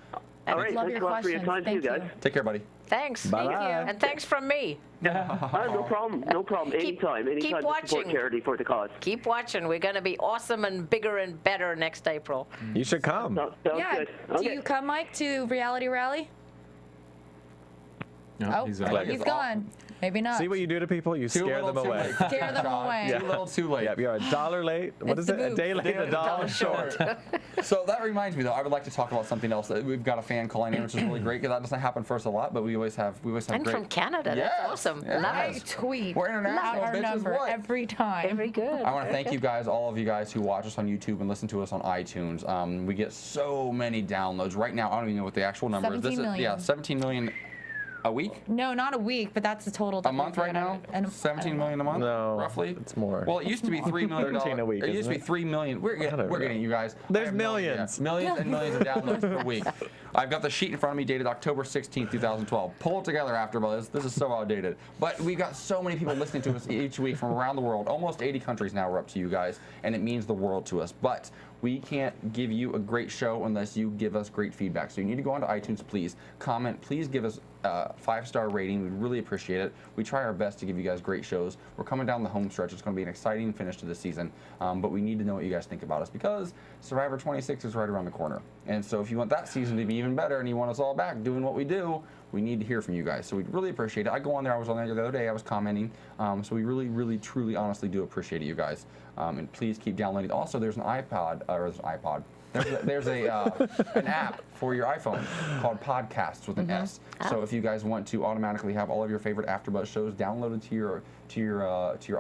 All right, Love thanks your a lot for your questions. time, Thank too, guys. you. Take care, buddy. Thanks. Bye-bye. Thank you. And thanks from me. No problem. No problem. Anytime. Anytime to support watching. charity for the cause. Keep watching. We're going to be awesome and bigger and better next April. You should come. Sounds Yeah. good. Do Okay. you come, Mike, to Reality Rally? No, Oh, he's he's out. Like it's gone. Maybe not. See what you do to people? You scare them away. Scare them away. Too little, too late. Yep, you're $1 late. What is the it? A boobs. day late, $1 short. So that reminds me, though, I would like to talk about something else. We've got a fan calling in, which is really great because that doesn't happen for us a lot, but we always have And great. from Canada. Yes, That's awesome. yes. Love I it. tweet We're international, our bitches, number what? every time. Very good. I want to thank you guys, all of you guys who watch us on YouTube and listen to us on iTunes. We get so many downloads right now. I don't even know what the actual number is. 17 million. 17 million a week. No, not a week, but that's the total. A month right now? 17 million a month? No, roughly? it's more. Well, it used to be $3 million. 13 a week, It used to be isn't it? 3 million. We're getting you guys. There's I have no idea. millions. Millions and millions of downloads per week. I've got the sheet in front of me dated October 16th, 2012. Pull it together, AFTERBUZZ. This is so outdated. But we've got so many people listening to us each week from around the world. Almost 80 countries now we're up to you guys, and it means the world to us. But we can't give you a great show unless you give us great feedback. So you need to go onto iTunes, please. Comment. Please give us a 5-star rating. We'd really appreciate it. We try our best to give you guys great shows. We're coming down the home stretch. It's going to be an exciting finish to the season. But we need to know what you guys think about us because Survivor 26 is right around the corner. And so if you want that season to be even better and you want us all back doing what we do, we need to hear from you guys. So we'd really appreciate it. I go on there. I was on there the other day. I was commenting. So we really, really, truly, honestly do appreciate it, you guys. And please keep downloading. Also, there's an iPod, or there's an iPod. There's an app for your iPhone called Podcasts with an S. So if you guys want to automatically have all of your favorite AfterBuzz shows downloaded to your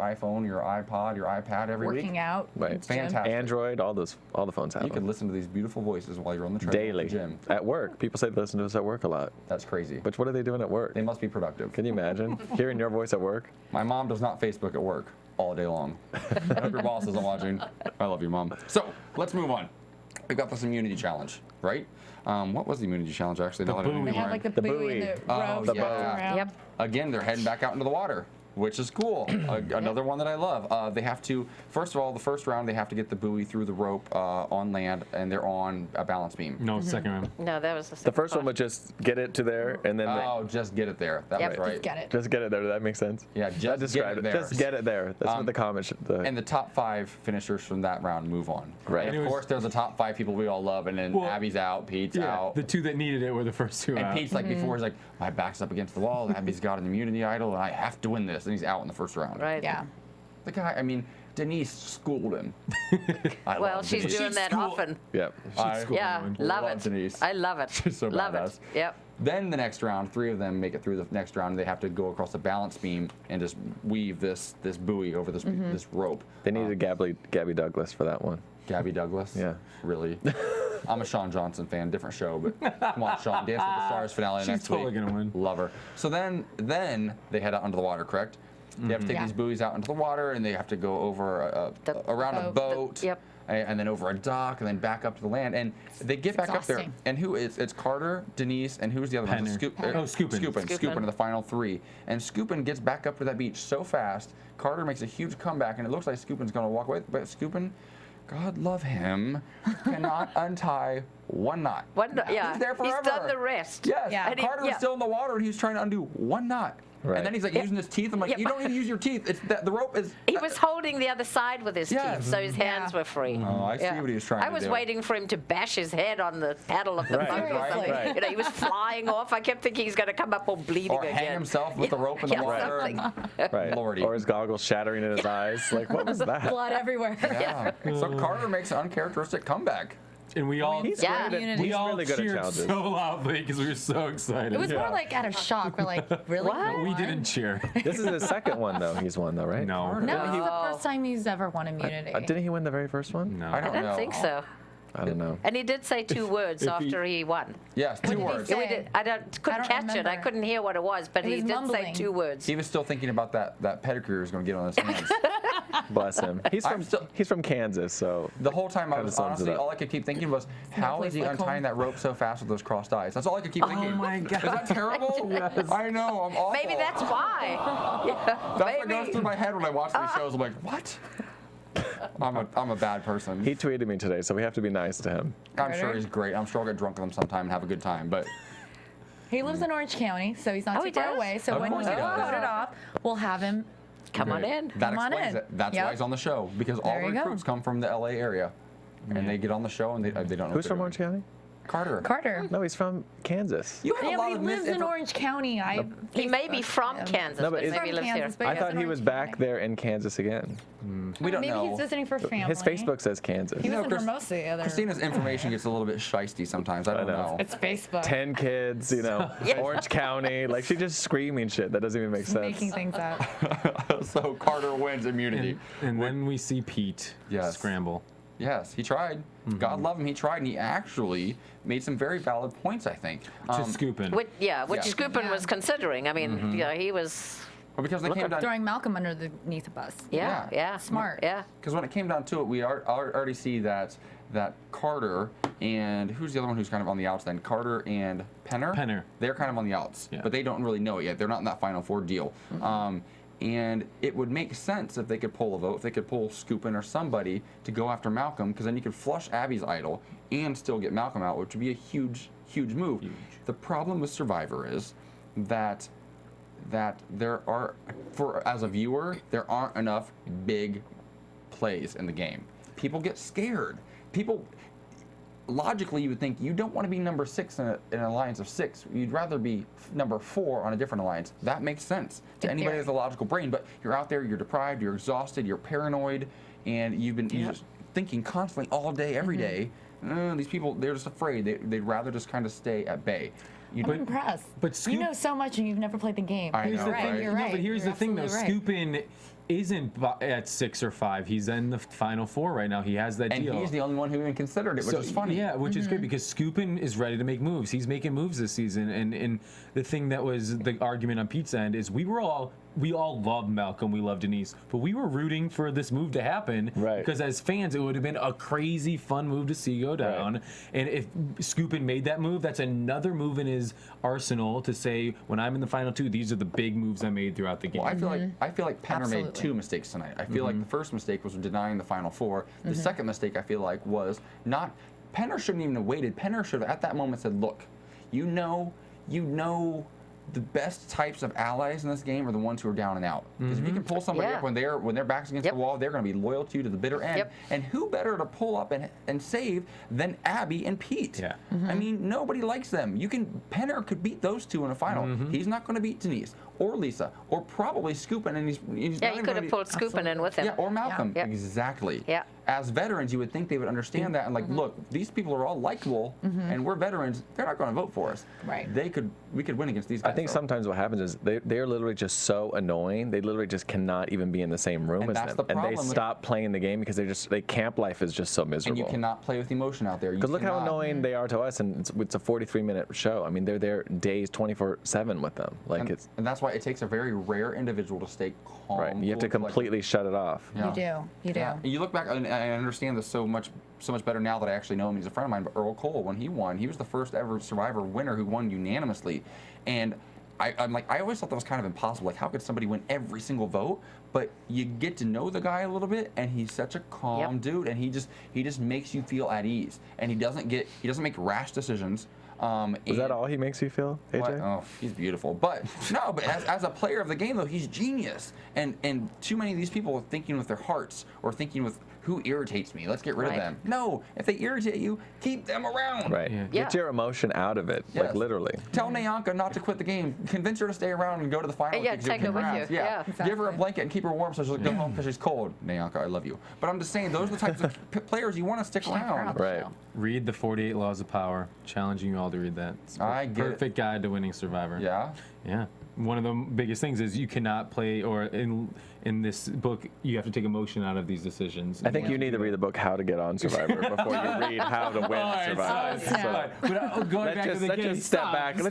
iPhone, your iPod, your iPad every week. Working out. Right. Fantastic. Android, all the phones have You them. can listen to these beautiful voices while you're on the treadmill Daily. at the gym. At work. People say they listen to us at work a lot. That's crazy. But what are they doing at work? They must be productive. Can you imagine hearing your voice at work? My mom does not Facebook at work all day long. I hope your boss isn't watching. I love you, Mom. So let's move on. We've got this immunity challenge, right? What was the immunity challenge actually? The Now that I buoy. They remember. have like the The buoy and buoy. the Oh, ropes the that boat. go around. Yep. Again, they're heading back out into the water, which is cool. Another one that I love. They have to, first of all, the first round, they have to get the buoy through the rope on land, and they're on a balance beam. No, second round. No, that was the The second first one part. was just get it to there, and then Oh, just get it there. That Yep. was right. Just get it. just get it there. Does that make sense? Yeah, That just described get it it. there. Just get it there. That's what the comment should. And the top 5 finishers from that round move on. Right. And And of it was- course, there's the top 5 people we all love, and then Well, Abby's out, Pete's out. The two that needed it were the first two And out. Pete's like before, he's like, my back's up against the wall. Abby's got an immunity idol, and I have to win this. And he's out in the first round. Right. Yeah. The guy, I mean, Denise schooled him. I Well, love she's Denise. doing that often. Yep. I Yeah, love love it. Denise. I love it. She's so love badass. it. Yep. Then the next round, 3 of them make it through the next round. They have to go across the balance beam and just weave this buoy over this this rope. They needed Gabby Douglas for that one. Gabby Douglas. Yeah. Really. I'm a Sean Johnson fan, different show, but come on, Sean. Dance with the Stars finale She's next totally week. gonna win. Love her. So then they head out into the water, correct? They have to take Yeah. these buoys out into the water, and they have to go over around a boat. Yep. And then over a dock, and then back up to the land. And they get back up there. exhausting. And who is? It's Carter, Denise, and who's the other one? Penner. Scoopin. Scoopin. Scoopin are the final 3. And Scoopin gets back up to that beach so fast. Carter makes a huge comeback, and it looks like Scoopin's going to walk away. But Scoopin, God love him, cannot untie one knot. Yeah. He's there forever. He's done the rest. Yes. Yeah. And Carter was still in the water, and he was trying to undo one knot. Right. And then he's like using his teeth. I'm like, Yep. you don't need to use your teeth. It's that the rope is. He was holding the other side with his Yeah. teeth, so his hands Yeah. were free. Oh, I see what he was trying I to was do. waiting for him to bash his head on the paddle of the Right, boat or right, something. right. You know, he was flying off. I kept thinking he's going to come up all bleeding Or again. hang himself with the rope in the water. something. Right. Lordy. Or his goggles shattering in his eyes. Like, what was that? Blood everywhere. Yeah. So Carter makes an uncharacteristic comeback. And we all He's Yeah. great at, we he's all really good at cheered challenges. so loudly because we were so excited. It was more like out of shock. We're like, really? What? You we won? didn't cheer. This is his second one, though. He's won, though, right? No. No, this is the No. first time he's ever won immunity. Didn't he win the very first one? No. I I don't don't know. think so. I don't know. And he did say 2 words if he- after he won. Yes, 2 did he words. say? We did, couldn't don't catch it. I remember. couldn't hear what it was, but He he was did mumbling. say 2 words. He was still thinking about that pedicure he was going to get on his hands. Bless him. He's from Kansas, so The whole time I Kinda was sums it honestly, up. all I could keep thinking was, how place is he like untying home. that rope so fast with those crossed eyes? That's all I could keep thinking. Oh my God. Is that terrible? I know, I'm awful. Maybe that's why. Yeah, That's what goes maybe. through my head when I watch these shows. I'm like, what? I'm a bad person. he tweeted me today, so we have to be nice to him. I'm sure he's great. I'm sure I'll get drunk with him sometime and have a good time. But He lives in Orange County, so he's not Oh, too he far does? away. So Of when course he he gets does. voted off, we'll have him. Come on in. that Come on explains in. it. That's Yep. why he's on the show, because all There you go. recruits come from the LA area, and they get on the show and they don't know. Who's what from they're Orange County? Carter. No, he's from Kansas. You have a Yeah, lot but he of lives in Orange County. He may be from Kansas, No, but but he's maybe from lives here. Kansas, but I he thought lives in he was Orange back County. there in Kansas again. We don't Maybe know. he's visiting for family. His Facebook says Kansas. He was know, in Chris- Hermosa the other. Christina's information gets a little bit shisty sometimes. I don't know. It's Facebook. 10 kids, you know, Orange County. Like, she's just screaming shit. That doesn't even make sense. Making things up. So Carter wins immunity. And then we see Pete scramble. Yes, he tried. God love him, he tried, and he actually made some very valid points, I think. To Scoopin. Which Scoopin was considering. I mean, he was... Well, because they came down... Throwing Malcolm underneath a bus. Yeah. Smart. Yeah. Because when it came down to it, we already see that Carter and who's the other one who's kind of on the outs then? Carter and Penner? They're kind of on the outs, but they don't really know it yet. They're not in that Final Four deal. And it would make sense if they could pull a vote, if they could pull Scoopin or somebody to go after Malcolm, because then you could flush Abby's idol and still get Malcolm out, which would be a huge move. The problem with Survivor is that there are, as a viewer, there aren't enough big plays in the game. People get scared. Logically, you would think you don't want to be number 6 in an alliance of 6. You'd rather be number 4 on a different alliance. That makes sense to anybody with a logical brain. But you're out there, you're deprived, you're exhausted, you're paranoid, and you're just thinking constantly all day, every day. These people, they're just afraid. They'd rather just kind of stay at bay. I'm impressed. But you know so much and you've never played the game. I know, right? You're right. No, but here's the thing, though. Scoopin isn't at 6 or 5. He's in the Final Four right now. He has that deal. And he's the only one who even considered it, which is funny. Yeah, which is great because Scoopin is ready to make moves. He's making moves this season. And the thing that was the argument on Pete's end is we all love Malcolm, we love Denise, but we were rooting for this move to happen because as fans, it would have been a crazy fun move to see go down. And if Scoopin made that move, that's another move in his arsenal to say, when I'm in the final 2, these are the big moves I made throughout the game. Well, I feel like Penner made 2 mistakes tonight. I feel like the first mistake was denying the Final Four. The second mistake, I feel like, was not... Penner shouldn't even have waited. Penner should have, at that moment, said, look, you know the best types of allies in this game are the ones who are down and out. Because if you can pull somebody up when their back's against the wall, they're going to be loyal to you to the bitter end. And who better to pull up and save than Abby and Pete? I mean, nobody likes them. Penner could beat those 2 in a final. He's not going to beat Denise or Lisa or probably Scoopin, and he's he could have pulled Scoopin in with him. Yeah, or Malcolm. Exactly. Yeah. As veterans, you would think they would understand that and look, these people are all likable, and we're veterans. They're not going to vote for us. Right. We could win against these guys. I think sometimes what happens is they're literally just so annoying. They literally just cannot even be in the same room as them, and they stop playing the game because camp life is just so miserable. And you cannot play with emotion out there. Because look how annoying they are to us, and it's a 43-minute show. I mean, they're there days 24/7 with them. And that's why it takes a very rare individual to stay calm. Right. You have to completely shut it off. Yeah. You do. Yeah. You look back, and I understand this so much better now that I actually know him. He's a friend of mine. But Earl Cole, when he won, he was the first ever Survivor winner who won unanimously. And I'm like, I always thought that was kind of impossible. Like, how could somebody win every single vote? But you get to know the guy a little bit, and he's such a calm dude, and he just makes you feel at ease. And he doesn't make rash decisions. Is that all he makes you feel, AJ? Oh, he's beautiful. But no, but as a player of the game, though, he's genius. And too many of these people are thinking with their hearts or thinking with who irritates me. Let's get rid of them. No, if they irritate you, keep them around. Right. Yeah. Get your emotion out of it, like literally. Tell Nayanka not to quit the game. Convince her to stay around and go to the final. Yeah, take her with you. Yeah. Exactly. Give her a blanket and keep her warm so she'll go home because she's cold. Nayanka, I love you. But I'm just saying, those are the types of players you want to stick around. Right. Read the 48 Laws of Power. Challenging you all to read that. It's I get perfect guide to winning Survivor. Yeah. Yeah. One of the biggest things is you cannot play, or in this book, you have to take emotion out of these decisions. I think you need to read the book How to Get on Survivor before you read How to Win Survivor. But going back to the game, let's just step back a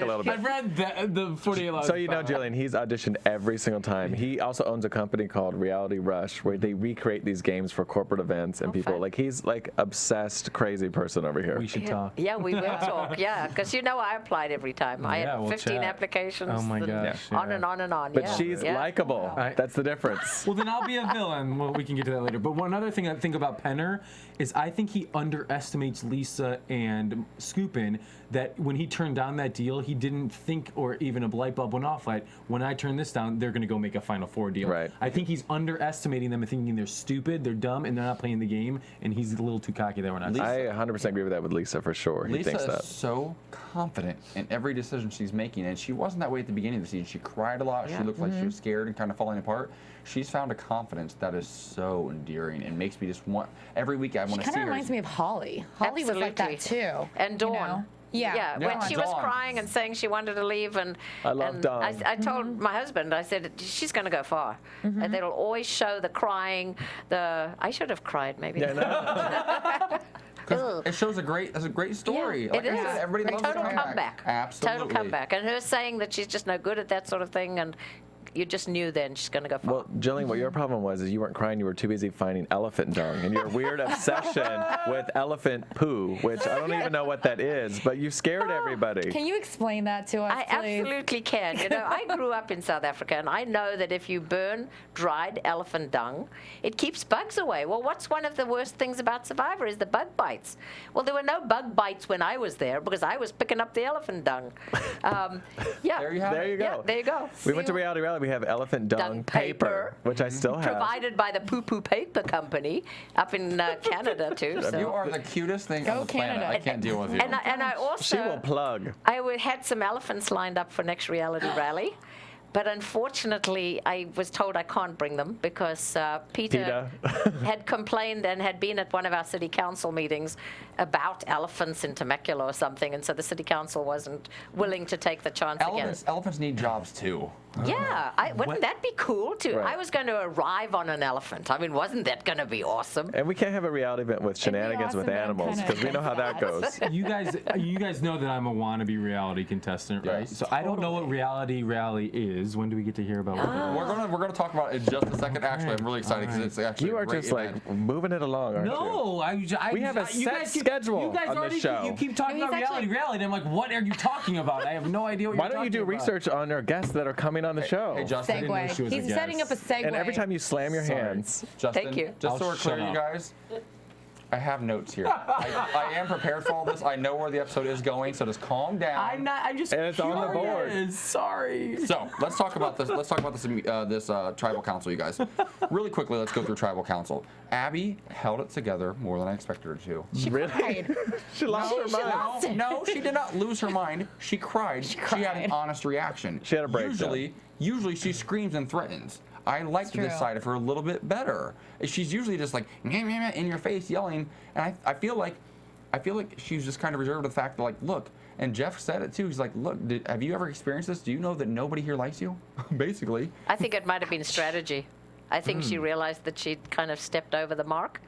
little bit. I've read the 48 Laws So of you know, Power. Gillian, he's auditioned every single time. He also owns a company called Reality Rush, where they recreate these games for corporate events and people. Like, he's like obsessed, crazy person over here. We should talk. Yeah, we will talk. Yeah, because I applied every time. I had 15 applications. Oh my gosh. On and on and on. But she's likable. That's the difference. Well, then I'll be a villain. Well, we can get to that later. But one other thing I think about Penner is I think he underestimates Lisa and Scoopin, that when he turned down that deal, he didn't think, or even a light bulb went off, like, when I turn this down, they're going to go make a Final Four deal. Right. I think he's underestimating them and thinking they're stupid, they're dumb, and they're not playing the game, and he's a little too cocky there when I I 100% agree with that with Lisa, for sure. He Lisa thinks is that. so confident in every decision she's making, and she wasn't that way at the beginning of the season. She cried a lot. She looked like she was scared and kind of falling apart. She's found a confidence that is so endearing and makes me just want, every week I want to see her. Kind of reminds me of Holly. Holly was like that too. And Dawn. You know? Yeah. When she was Dawn. crying and saying she wanted to leave, and I love and Dawn. I told my husband, I said, she's going to go far. And they'll always show the crying. I should have cried maybe. Yeah, no. Because it shows a great story. Yeah, Like it I is. said, everybody A loves total the comeback. Absolutely. Total comeback. And her saying that she's just no good at that sort of thing, and you just knew then she's going to go far. Well, Jillian, what your problem was is you weren't crying, you were too busy finding elephant dung, and your weird obsession with elephant poo, which I don't even know what that is, but you scared everybody. Can you explain that to us, I please? absolutely can. You know, I grew up in South Africa, and I know that if you burn dried elephant dung, it keeps bugs away. Well, what's one of the worst things about Survivor is the bug bites. Well, there were no bug bites when I was there because I was picking up the elephant dung. Yeah. There you have There it. you go. Yeah, there you go. We went to Reality Rally. We have elephant dung, Dung paper. which I still have. Provided by the Poo Poo Paper Company up in Canada, too. So. You are the cutest thing on Go the planet. Canada. I can't deal with you. And I also... She will plug. had some elephants lined up for next reality rally, but unfortunately, I was told I can't bring them because Peter had complained and had been at one of our city council meetings about elephants in Temecula or something, and so the city council wasn't willing to take the chance again. Elephants need jobs too. Yeah, wouldn't that be cool too? Right. I was going to arrive on an elephant. I mean, wasn't that going to be awesome? And we can't have a reality event with shenanigans with awesome, but I'm animals kinda because we know how that against goes. You guys know that I'm a wannabe reality contestant, right? Yes. So I don't know what reality rally is. When do we get to hear about what We're gonna talk about it in just a second. Actually, I'm really excited because it's actually You a are great just event. like moving it along, aren't you? No, We have a you set guys keep- schedule you guys on already this show. You keep talking No, about he's reality, and I'm like, what are you talking about? I have no idea what Why you're don't you do talking about. research on our guests that are coming on the show? Hey, Justin. didn't know she Segue. was a He's setting up a guest. segue. And every time you slam your Sorry. hands, Justin, Thank you. just so I'll we're clear, shut you up. guys, I have notes here. I am prepared for all this. I know where the episode is going, so just calm down. I'm not. I'm just. And it's on the board. curious. Sorry. So let's talk about this. Let's talk about this tribal council, you guys. Really quickly, let's go through tribal council. Abby held it together more than I expected her to. really? She lost her mind. No, she did not lose her mind. She cried. She had an honest reaction. She had a breakdown. Usually she screams and threatens. I liked this true. side of her a little bit better. She's usually just like in your face yelling, and I feel like she's just kind of reserved with the fact that, like, look, and Jeff said it too. He's like, look, have you ever experienced this? Do you know that nobody here likes you? Basically. I think it might have been strategy. I think she realized that she'd kind of stepped over the mark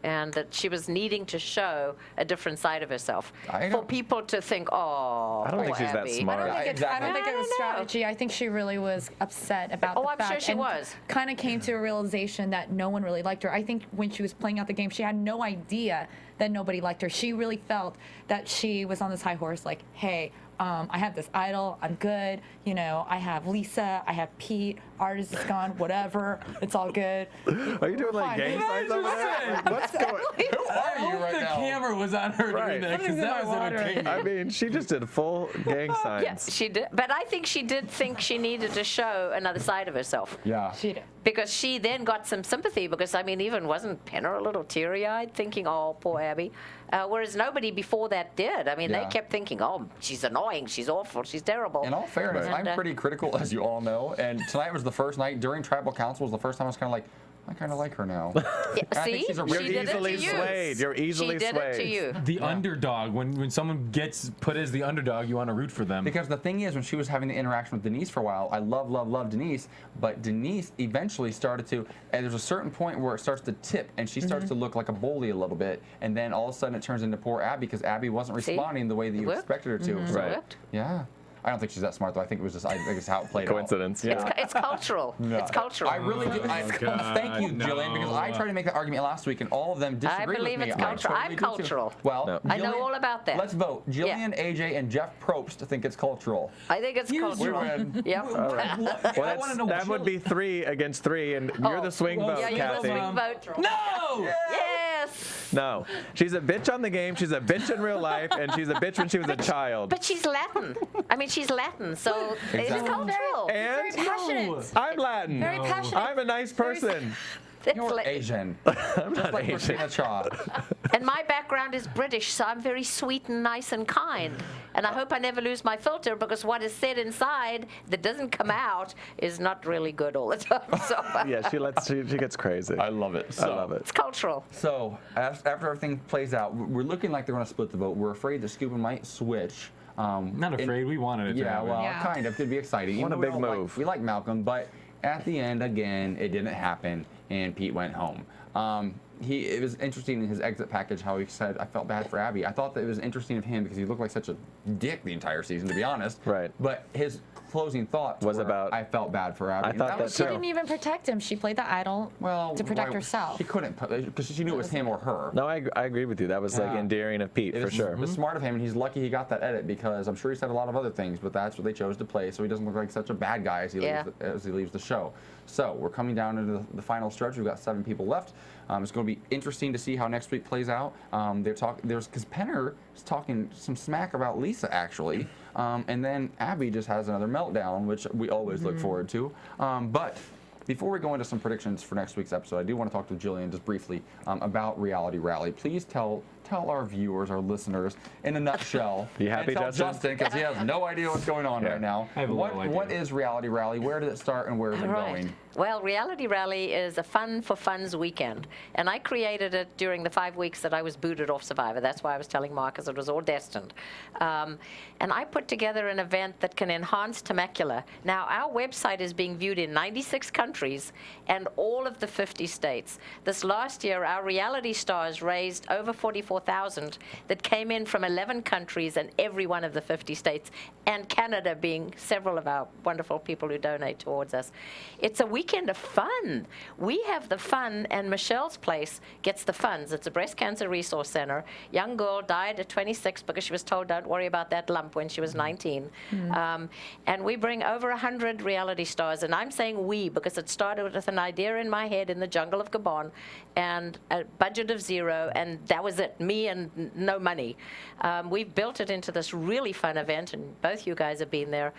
and that she was needing to show a different side of herself I for don't- people to think, oh, I don't think poor she's that Abby. smart. I Exactly. don't think it was I don't know. strategy. I think she really was upset about Oh, the I'm fact sure she and was. kind of came to a realization that no one really liked her. I think when she was playing out the game, she had no idea that nobody liked her. She really felt that she was on this high horse, like, hey, I have this idol. I'm good. You know, I have Lisa. I have Pete. Artist is gone. Whatever. It's all good. Are you doing like Fine. gang signs over there? What's going Who are you right the now? camera was on her Right. doing that because Something's in that my was water. entertaining. I mean, she just did full gang signs. Yes, she did. But I think she did think she needed to show another side of herself. Yeah. She did. Because she then got some sympathy because, I mean, even wasn't Penner a little teary-eyed thinking, oh, poor Abby? Whereas nobody before that did. I mean, Yeah. they kept thinking, oh, she's annoying, she's awful, she's terrible. In all fairness, Right. I'm pretty critical, as you all know. And tonight was the first night during tribal council was the first time I was kind of like, I kind of like her now. Yeah, I think see, she's a she really did it to easily you. swayed. You're easily She did it to swayed. you. The underdog. When someone gets put as the underdog, you want to root for them. Because the thing is, when she was having the interaction with Denise for a while, I love Denise, but Denise eventually started to, and there's a certain point where it starts to tip, and she starts to look like a bully a little bit, and then all of a sudden it turns into poor Abby because Abby wasn't See? responding the way that It you worked. expected her to. It So, worked. yeah. I don't think she's that smart though. I think it was just I think it's how it played Coincidence. out. Yeah. It's cultural. No. It's cultural. I really do. Thank you, Gillian, because I tried to make that argument last week, and all of them disagreed believe with me. it's cultural. I totally I'm do, too. cultural. Well, No. I know all about that. Let's vote. Gillian, AJ, and Jeff Probst think it's cultural. I think it's cultural. Yep. Well, that would be 3 against 3, and you're the swing vote, Yeah, you're the Kathy. swing vote. No! Yes. No, she's a bitch on the game. She's a bitch in real life, and she's a bitch when she was a child. But she's Latin. I mean, she's Latin, so it's Exactly. cultural. And Very passionate. I'm Latin. Very passionate. I'm a nice person. It's You're like- Asian. I'm Just not like Asian. Christina Shaw. And my background is British, so I'm very sweet and nice and kind. And I hope I never lose my filter because what is said inside that doesn't come out is not really good all the time. So Yeah, she gets crazy. I love it. I love it. it's cultural. So after everything plays out, we're looking like they're going to split the vote. We're afraid that Scuba might switch. Not afraid. We wanted it to Yeah, happen. well, Yeah. kind of. Could be exciting. What Even a though we big don't move. We like Malcolm, but at the end, again, it didn't happen, and Pete went home. It was interesting in his exit package how he said, I felt bad for Abby. I thought that it was interesting of him because he looked like such a dick the entire season, to be honest. Right. But his closing thoughts Was were, about- I felt bad for Abby. I And thought that was She too. didn't even protect him. She played the idol to protect herself. She couldn't, because she knew it was him or her. No, I agree with you. That was like Yeah. endearing of Pete, It for was- sure. It was smart of him, and he's lucky he got that edit because I'm sure he said a lot of other things, but that's what they chose to play, so he doesn't look like such a bad guy as he leaves the show. So we're coming down into the final stretch. We've got 7 people left. It's going to be interesting to see how next week plays out. Because Penner is talking some smack about Lisa actually, and then Abby just has another meltdown, which we always look forward to. But before we go into some predictions for next week's episode, I do want to talk to Gillian just briefly about Reality Rally. Please tell our viewers, our listeners, in a nutshell. You happy, and tell Justin? because he has no idea what's going on right now. I have a little idea. What is Reality Rally? Where did it start and where is it Right. going? Well, Reality Rally is a fun for fun's weekend. And I created it during the 5 weeks that I was booted off Survivor. That's why I was telling Marcus it was all destined. And I put together an event that can enhance Temecula. Now, our website is being viewed in 96 countries and all of the 50 states. This last year, our reality stars raised over $44,000 that came in from 11 countries and every one of the 50 states, and Canada being several of our wonderful people who donate towards us. It's a weekend of fun. We have the fun, and Michelle's place gets the funds. It's a breast cancer resource center. Young girl died at 26 because she was told, don't worry about that lump, when she was 19. And we bring over 100 reality stars, and I'm saying we because it started with an idea in my head in the jungle of Gabon and a budget of 0, and that was it, me and no money. We've built it into this really fun event, and both you guys have been there.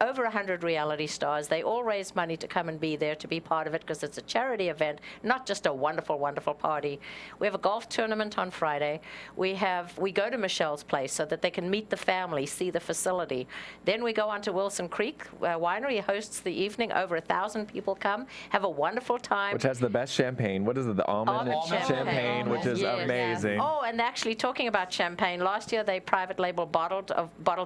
Over 100 reality stars. They all raise money to come and be there, to be part of it, because it's a charity event, not just a wonderful, wonderful party. We have a golf tournament on Friday. We go to Michelle's place so that they can meet the family, see the facility. Then we go on to Wilson Creek Winery, hosts the evening. Over 1,000 people come, have a wonderful time. Which has the best champagne. What is it? The almond champagne, which is Yes. amazing. Oh, and actually talking about champagne, last year they private labeled bottles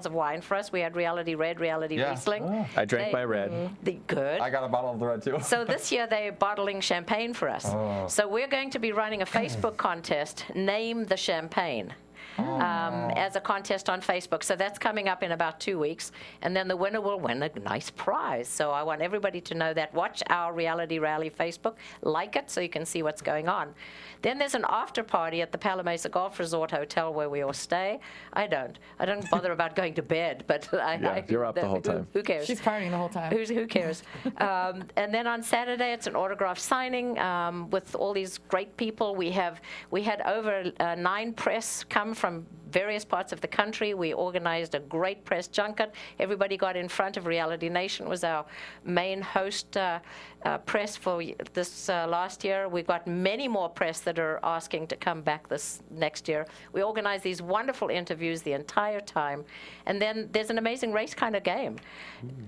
of wine for us. We had Reality Red, Reality Riesling. I drank my red. Good. I got a bottle of the red too. So this year they're bottling champagne for us. So we're going to be running a Facebook contest, Name the Champagne. As a contest on Facebook. So that's coming up in about 2 weeks. And then the winner will win a nice prize. So I want everybody to know that. Watch our Reality Rally Facebook. Like it so you can see what's going on. Then there's an after party at the Palamesa Golf Resort Hotel where we all stay. I don't bother about going to bed, but you're up the whole time. Who cares? She's partying the whole time. Who cares? And then on Saturday, it's an autograph signing with all these great people. We had over 9 press come from various parts of the country. We organized a great press junket. Everybody got in front of Reality Nation, was our main host press for this last year. We got many more press that are asking to come back this next year. We organized these wonderful interviews the entire time. And then there's an amazing race kind of game.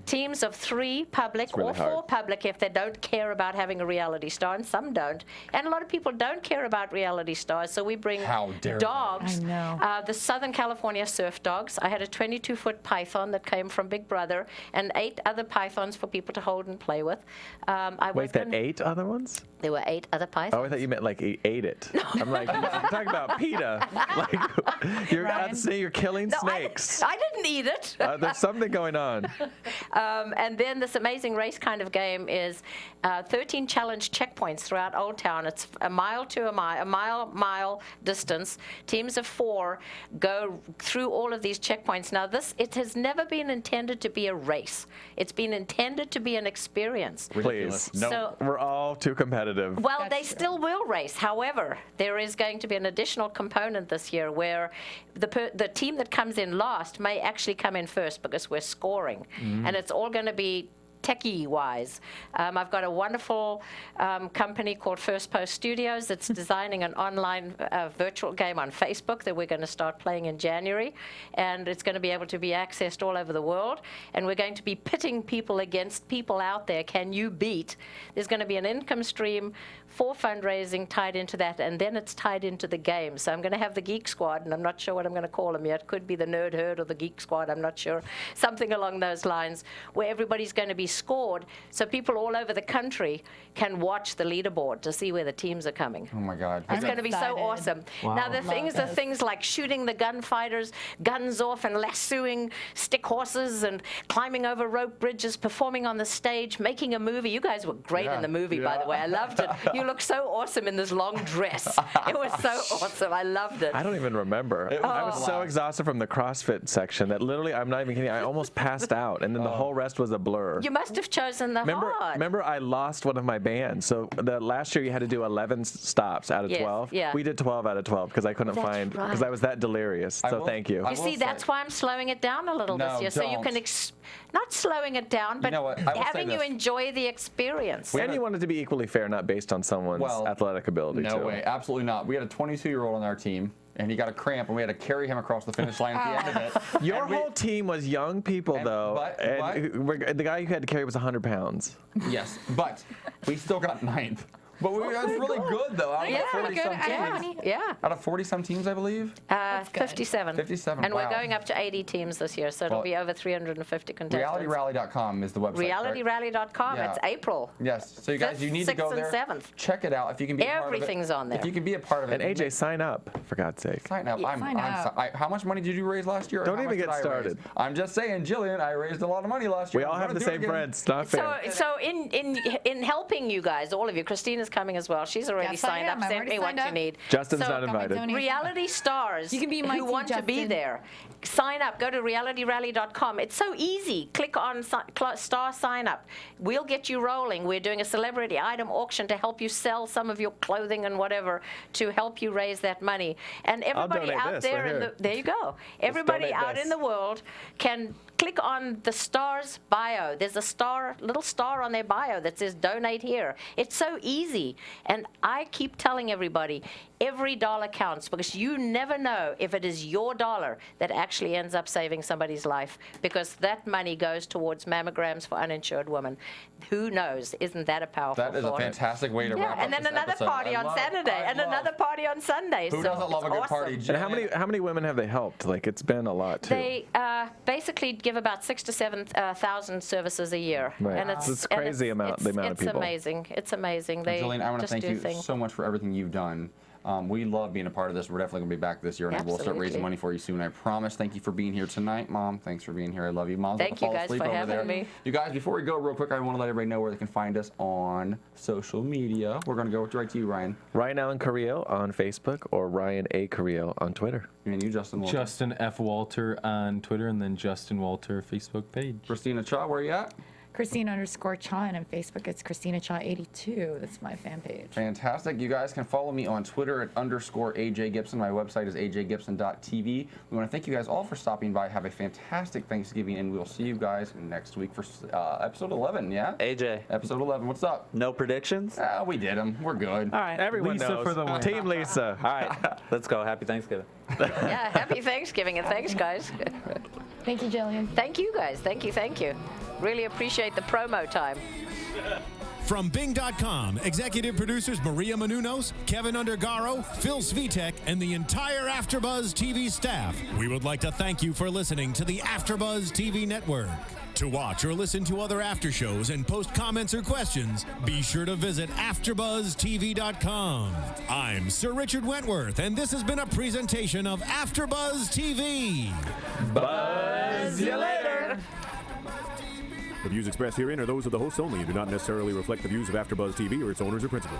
Teams of 3 public really or 4 public if they don't care about having a reality star, and some don't. And a lot of people don't care about reality stars, so we bring How dare they. dogs. I know. The Southern California surf dogs. I had a 22-foot python that came from Big Brother, and 8 other pythons for people to hold and play with. Wait, there 8 other ones? There were 8 other pythons. Oh, I thought you meant like he ate it. I'm like, I'm talking about PETA. Like, you're killing snakes. I didn't eat it. There's something going on. And then this amazing race kind of game is 13 challenge checkpoints throughout Old Town. It's a mile distance. Teams of 4 go through all of these checkpoints. Now, it has never been intended to be a race. It's been intended to be an experience. Please, no, So, we're all too competitive. well, they still will race. However, there is going to be an additional component this year where the team that comes in last may actually come in first because we're scoring. And it's all going to be techie-wise. I've got a wonderful company called First Post Studios that's designing an online virtual game on Facebook that we're going to start playing in January. And it's going to be able to be accessed all over the world. And we're going to be pitting people against people out there. Can you beat? There's going to be an income stream for fundraising tied into that, and then it's tied into the game. So I'm going to have the Geek Squad, and I'm not sure what I'm going to call them yet. Could be the Nerd Herd or the Geek Squad, I'm not sure. Something along those lines, where everybody's going to be scored, so people all over the country can watch the leaderboard to see where the teams are coming. Oh my God. It's going to be so awesome. Wow. Now, the things are things like shooting the gunfighters, guns off, and lassoing stick horses, and climbing over rope bridges, performing on the stage, making a movie. You guys were great in the movie, by the way. I loved it. You look so awesome in this long dress. It was so awesome. I loved it. I don't even remember. I was so exhausted from the CrossFit section that literally, I'm not even kidding, I almost passed out, and then the whole rest was a blur. You must have chosen the hard. Remember, I lost one of my bands. So the last year you had to do 11 stops out of 12. Yeah. We did 12 out of 12 because I couldn't find, because I was that delirious. So thank you. You see, that's why I'm slowing it down a little this year, so you can not slowing it down, but having you enjoy the experience. And you want it to be equally fair, not based on someone's athletic ability. No too. way, absolutely not. We had a 22-year-old on our team, and he got a cramp, and we had to carry him across the finish line at the end of it. Your whole team was young people, though. The guy you had to carry was 100 pounds. Yes, but we still got 9th. But that's really good, though. Out of 40-some teams. Yeah. Out of 40-some teams, I believe. 57. 57. And we're going up to 80 teams this year, so it'll be over 350 contestants. RealityRally.com is the website. RealityRally.com. Yeah. It's April. Yes. So you guys, you need to go there. 6th and 7th. Check it out. If you can be Everything's part of it. on there. If you can be a part of it. And AJ, sign up, for God's sake. Sign up. Sign up. How much money did you raise last year? Don't even get started. I'm just saying, Jillian, I raised a lot of money last year. We all have the same friends. Not fair. So in helping you guys, all of you, Christina's coming as well. She's already Yes, I signed up. am. I've Sent already me what signed you up. need. Justin's So, not invited. Reality stars You can be my who team, want to be Justin. there. Sign up. Go to realityrally.com. It's so easy. Click on star sign up. We'll get you rolling. We're doing a celebrity item auction to help you sell some of your clothing and whatever to help you raise that money. And everybody donate out this there, right there you go. Everybody donate out this. in the world can click on the star's bio. There's a little star on their bio that says donate here. It's so easy. And I keep telling everybody, every dollar counts, because you never know if it is your dollar that actually ends up saving somebody's life, because that money goes towards mammograms for uninsured women. Who knows? Isn't that a powerful That is a thought? fantastic way to wrap up And then this another episode. party on Saturday, and another party on Sunday. Who So doesn't love a it's good awesome. party? And how many women have they helped? Like, it's been a lot, too. They basically give about 6,000 to 7,000 services a year. Right. And It's crazy the amount of people. It's amazing. It's amazing. They Jillian, I want to just thank do you things. so much for everything you've done. We love being a part of this. We're definitely going to be back this year, and we'll start raising Absolutely. money for you soon. I promise. Thank you for being here tonight, Mom. Thanks for being here. I love you, Mom. Thank you guys for having there. me. You guys, before we go, real quick, I want to let everybody know where they can find us on social media. We're going to go right to you, Ryan. Ryan Allen Carrillo on Facebook or Ryan A. Carrillo on Twitter. And you, Justin Walter. Justin F. Walter on Twitter, and then Justin Walter Facebook page. Christina Cha, where you at? Christina_Cha, and on Facebook it's Christina Cha 82. That's my fan page. Fantastic. You guys can follow me on Twitter at _AJ Gibson. My website is ajgibson.tv. We want to thank you guys all for stopping by. Have a fantastic Thanksgiving, and we'll see you guys next week for episode 11, yeah? AJ, Episode 11. What's up? no predictions? We did them. We're good. All right. Everyone Lisa knows. for the win. Team Lisa. All right. Let's go. Happy Thanksgiving. Yeah, happy Thanksgiving, and thanks, guys. Thank you, Jillian. Thank you, guys. Thank you. Really appreciate the promo time. From Bing.com, executive producers Maria Menounos, Kevin Undergaro, Phil Svitek, and the entire AfterBuzz TV staff, we would like to thank you for listening to the AfterBuzz TV network. To watch or listen to other after shows and post comments or questions, be sure to visit AfterBuzzTV.com. I'm Sir Richard Wentworth, and this has been a presentation of AfterBuzz TV. Buzz you later. The views expressed herein are those of the hosts only and do not necessarily reflect the views of AfterBuzz TV or its owners or principals.